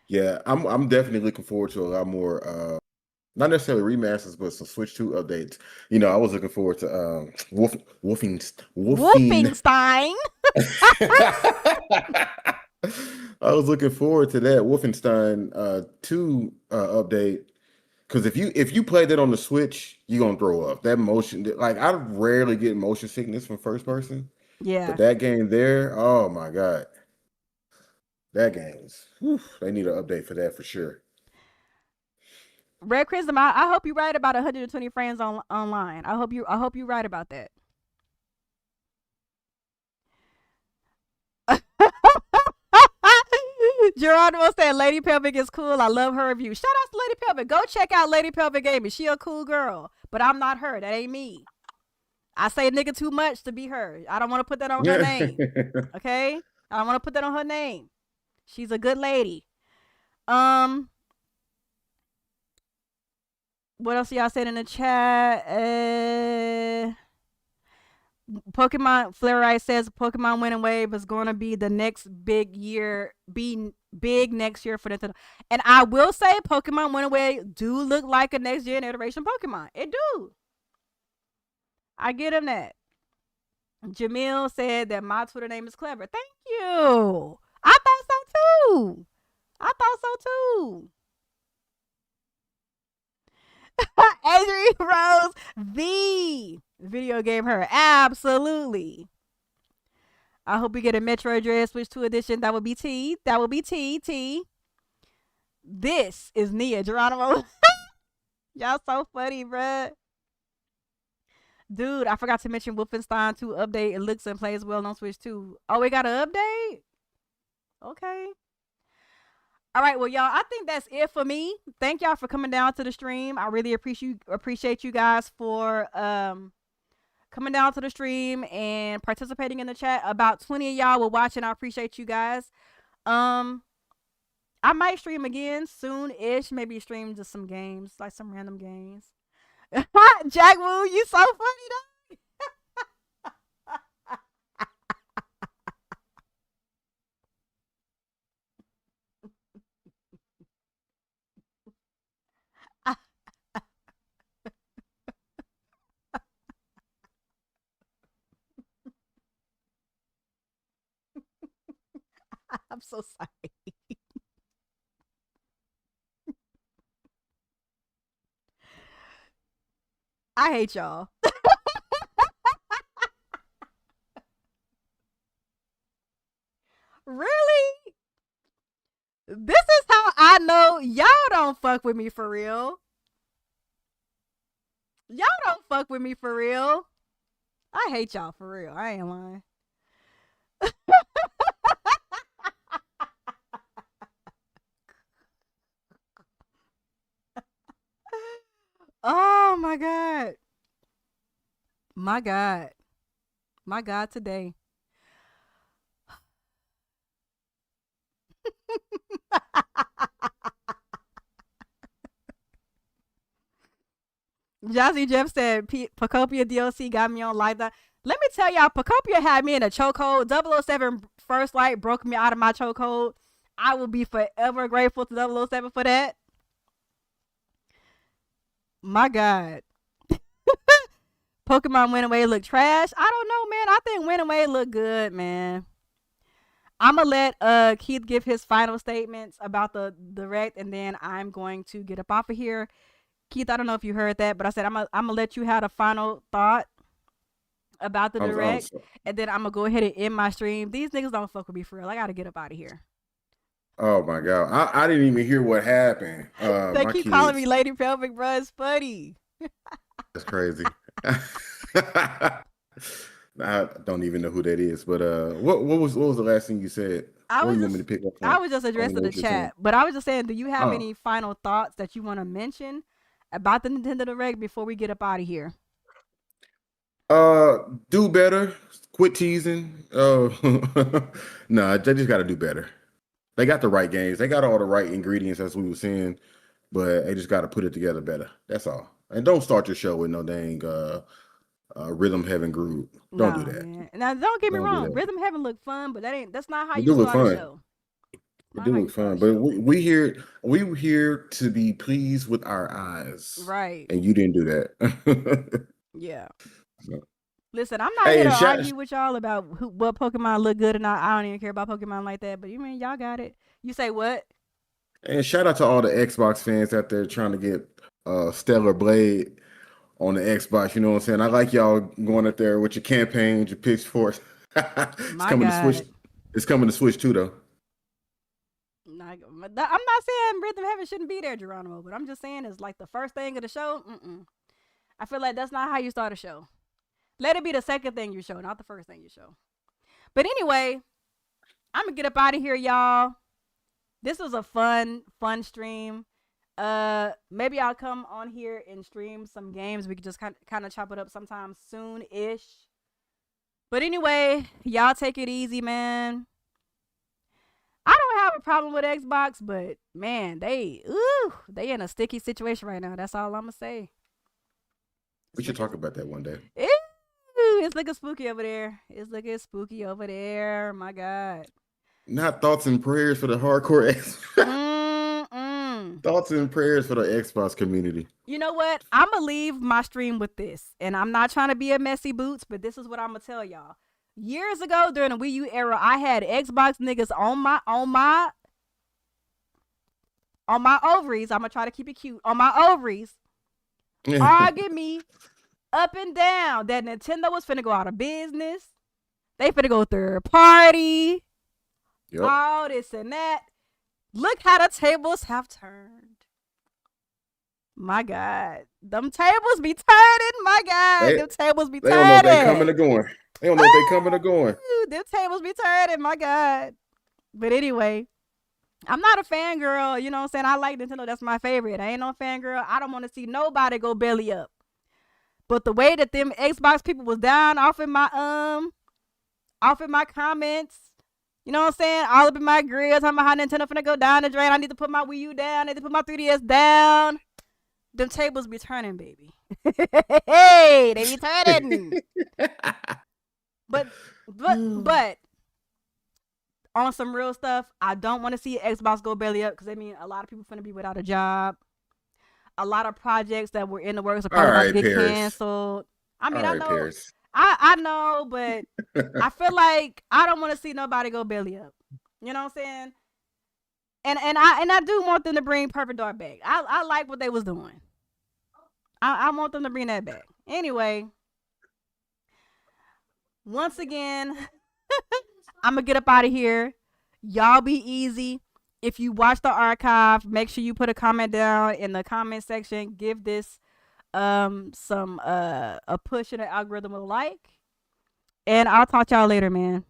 Yeah, I'm definitely looking forward to a lot more, not necessarily remasters, but some Switch 2 updates. You know, I was looking forward to Wolfenstein. I was looking forward to that Wolfenstein 2 update. Because if you play that on the Switch, you're gonna throw up. That motion, like I rarely get motion sickness from first person. Yeah. But that game there, oh my god, that game's. They need an update for that for sure. Red Crimson, I hope you're right about 120 frames online. I hope you're right about that. Geronimo said Lady Pelvic is cool. I love her review. Shout out to Lady Pelvic. Go check out Lady Pelvic Gaming. She a cool girl, but I'm not her. That ain't me. I say nigga too much to be her. I don't want to put that on her name. Okay? I don't want to put that on her name. She's a good lady. What else y'all said in the chat? Pokemon Flare says Pokemon Winning Wave is going to be the next big year, be big next year for Nintendo. And I will say Pokemon Winning Wave do look like a next gen iteration Pokemon. It do. I get him that. Jamil said that my Twitter name is clever. Thank you. I thought so too. Adrian Rose, the video game her. Absolutely. I hope we get a Metro Dread Switch 2 edition. That would be T. This is Nia Geronimo. Y'all so funny, bruh. Dude, I forgot to mention Wolfenstein 2 update. It looks and plays well on Switch 2. Oh, we got an update? Okay. All right, well, y'all, I think that's it for me. Thank y'all for coming down to the stream. I really appreciate you guys for coming down to the stream and participating in the chat. About 20 of y'all were watching. I appreciate you guys. I might stream again soon-ish. Maybe stream just some games, like some random games. Jack Woo, you so funny though. I'm so sorry. I hate y'all. Really? This is how I know y'all don't fuck with me for real. Y'all don't fuck with me for real. I hate y'all for real. I ain't lying. Oh my god. My god. My god today. Jazzy Jeff said Pacopia DLC got me on like that. Let me tell y'all, Pacopia had me in a chokehold. 007 First Light broke me out of my chokehold. I will be forever grateful to 007 for that. My God. Pokemon Win Away look trash. I don't know, man. I think Win Away look good, man. I'ma let Keith give his final statements about the direct, and then I'm going to get up off of here. Keith, I don't know if you heard that, but I said I'm gonna let you have a final thought about the direct, and then I'm gonna go ahead and end my stream. These niggas don't fuck with me for real. I gotta get up out of here. Oh my god, I didn't even hear what happened. They keep calling me Lady Pelvic, bro. It's funny. That's crazy. I don't even know who that is, but what was the last thing you said? I was just addressing the chat, but I was just saying, do you have any final thoughts that you want to mention about the Nintendo Direct before we get up out of here? Do better. Quit teasing. Nah, they just got to do better. They got the right games. They got all the right ingredients, as we were saying, but they just got to put it together better. That's all. And don't start your show with no dang Rhythm Heaven group. Don't do that. Man. Now, don't get me wrong. Rhythm Heaven look fun, but that's not how you start a show. It do look fun, but we here to be pleased with our eyes, right? And you didn't do that. Yeah. So. Listen, I'm not here to argue with y'all about what Pokemon look good or not. I don't even care about Pokemon like that. But you mean y'all got it? You say what? And shout out to all the Xbox fans out there trying to get Stellar Blade on the Xbox. You know what I'm saying? I like y'all going up there with your campaigns, your pitchforks. It's coming to Switch. It's coming to Switch too, though. I'm not saying Rhythm Heaven shouldn't be there, Geronimo, but I'm just saying it's like the first thing of the show. I feel like that's not how you start a show. Let it be the second thing you show, not the first thing you show. But anyway, I'm gonna get up out of here, y'all. This was a fun stream. Maybe I'll come on here and stream some games. We could just kind of chop it up sometime soon-ish. But anyway, y'all take it easy, man. I don't have a problem with Xbox, but man, they in a sticky situation right now. That's all I'm gonna say. We should talk about that one day. It's looking spooky over there. My God. Not thoughts and prayers for the hardcore Thoughts and prayers for the Xbox community. You know what? I'm gonna leave my stream with this, and I'm not trying to be a messy boots, but this is what I'm gonna tell y'all. Years ago, during the Wii U era, I had Xbox niggas on my ovaries. I'm gonna try to keep it cute. On my ovaries, argue me up and down that Nintendo was finna go out of business. They finna go third party. Yep. All this and that. Look how the tables have turned. My God. Them tables be turning. My God. Them tables be turning. They don't know if they coming or going. They don't know if they coming or going. Them tables be turning. My God. But anyway, I'm not a fangirl. You know what I'm saying? I like Nintendo. That's my favorite. I ain't no fangirl. I don't want to see nobody go belly up. But the way that them Xbox people was down off in my comments, you know what I'm saying? All up in my grill, talking about how Nintendo finna go down the drain. I need to put my Wii U down. I need to put my 3DS down. Them tables be turning, baby. Hey, they be turning. But on some real stuff, I don't want to see Xbox go belly up because I mean a lot of people finna be without a job. A lot of projects that were in the works are probably about to get canceled. I mean, I know. I know, but I feel like I don't want to see nobody go belly up. You know what I'm saying? And I do want them to bring Perfect Dark back. I like what they was doing. I want them to bring that back. Anyway, once again, I'm gonna get up out of here. Y'all be easy. If you watch the archive, make sure you put a comment down in the comment section. Give this a push in the algorithm of like. And I'll talk to y'all later, man.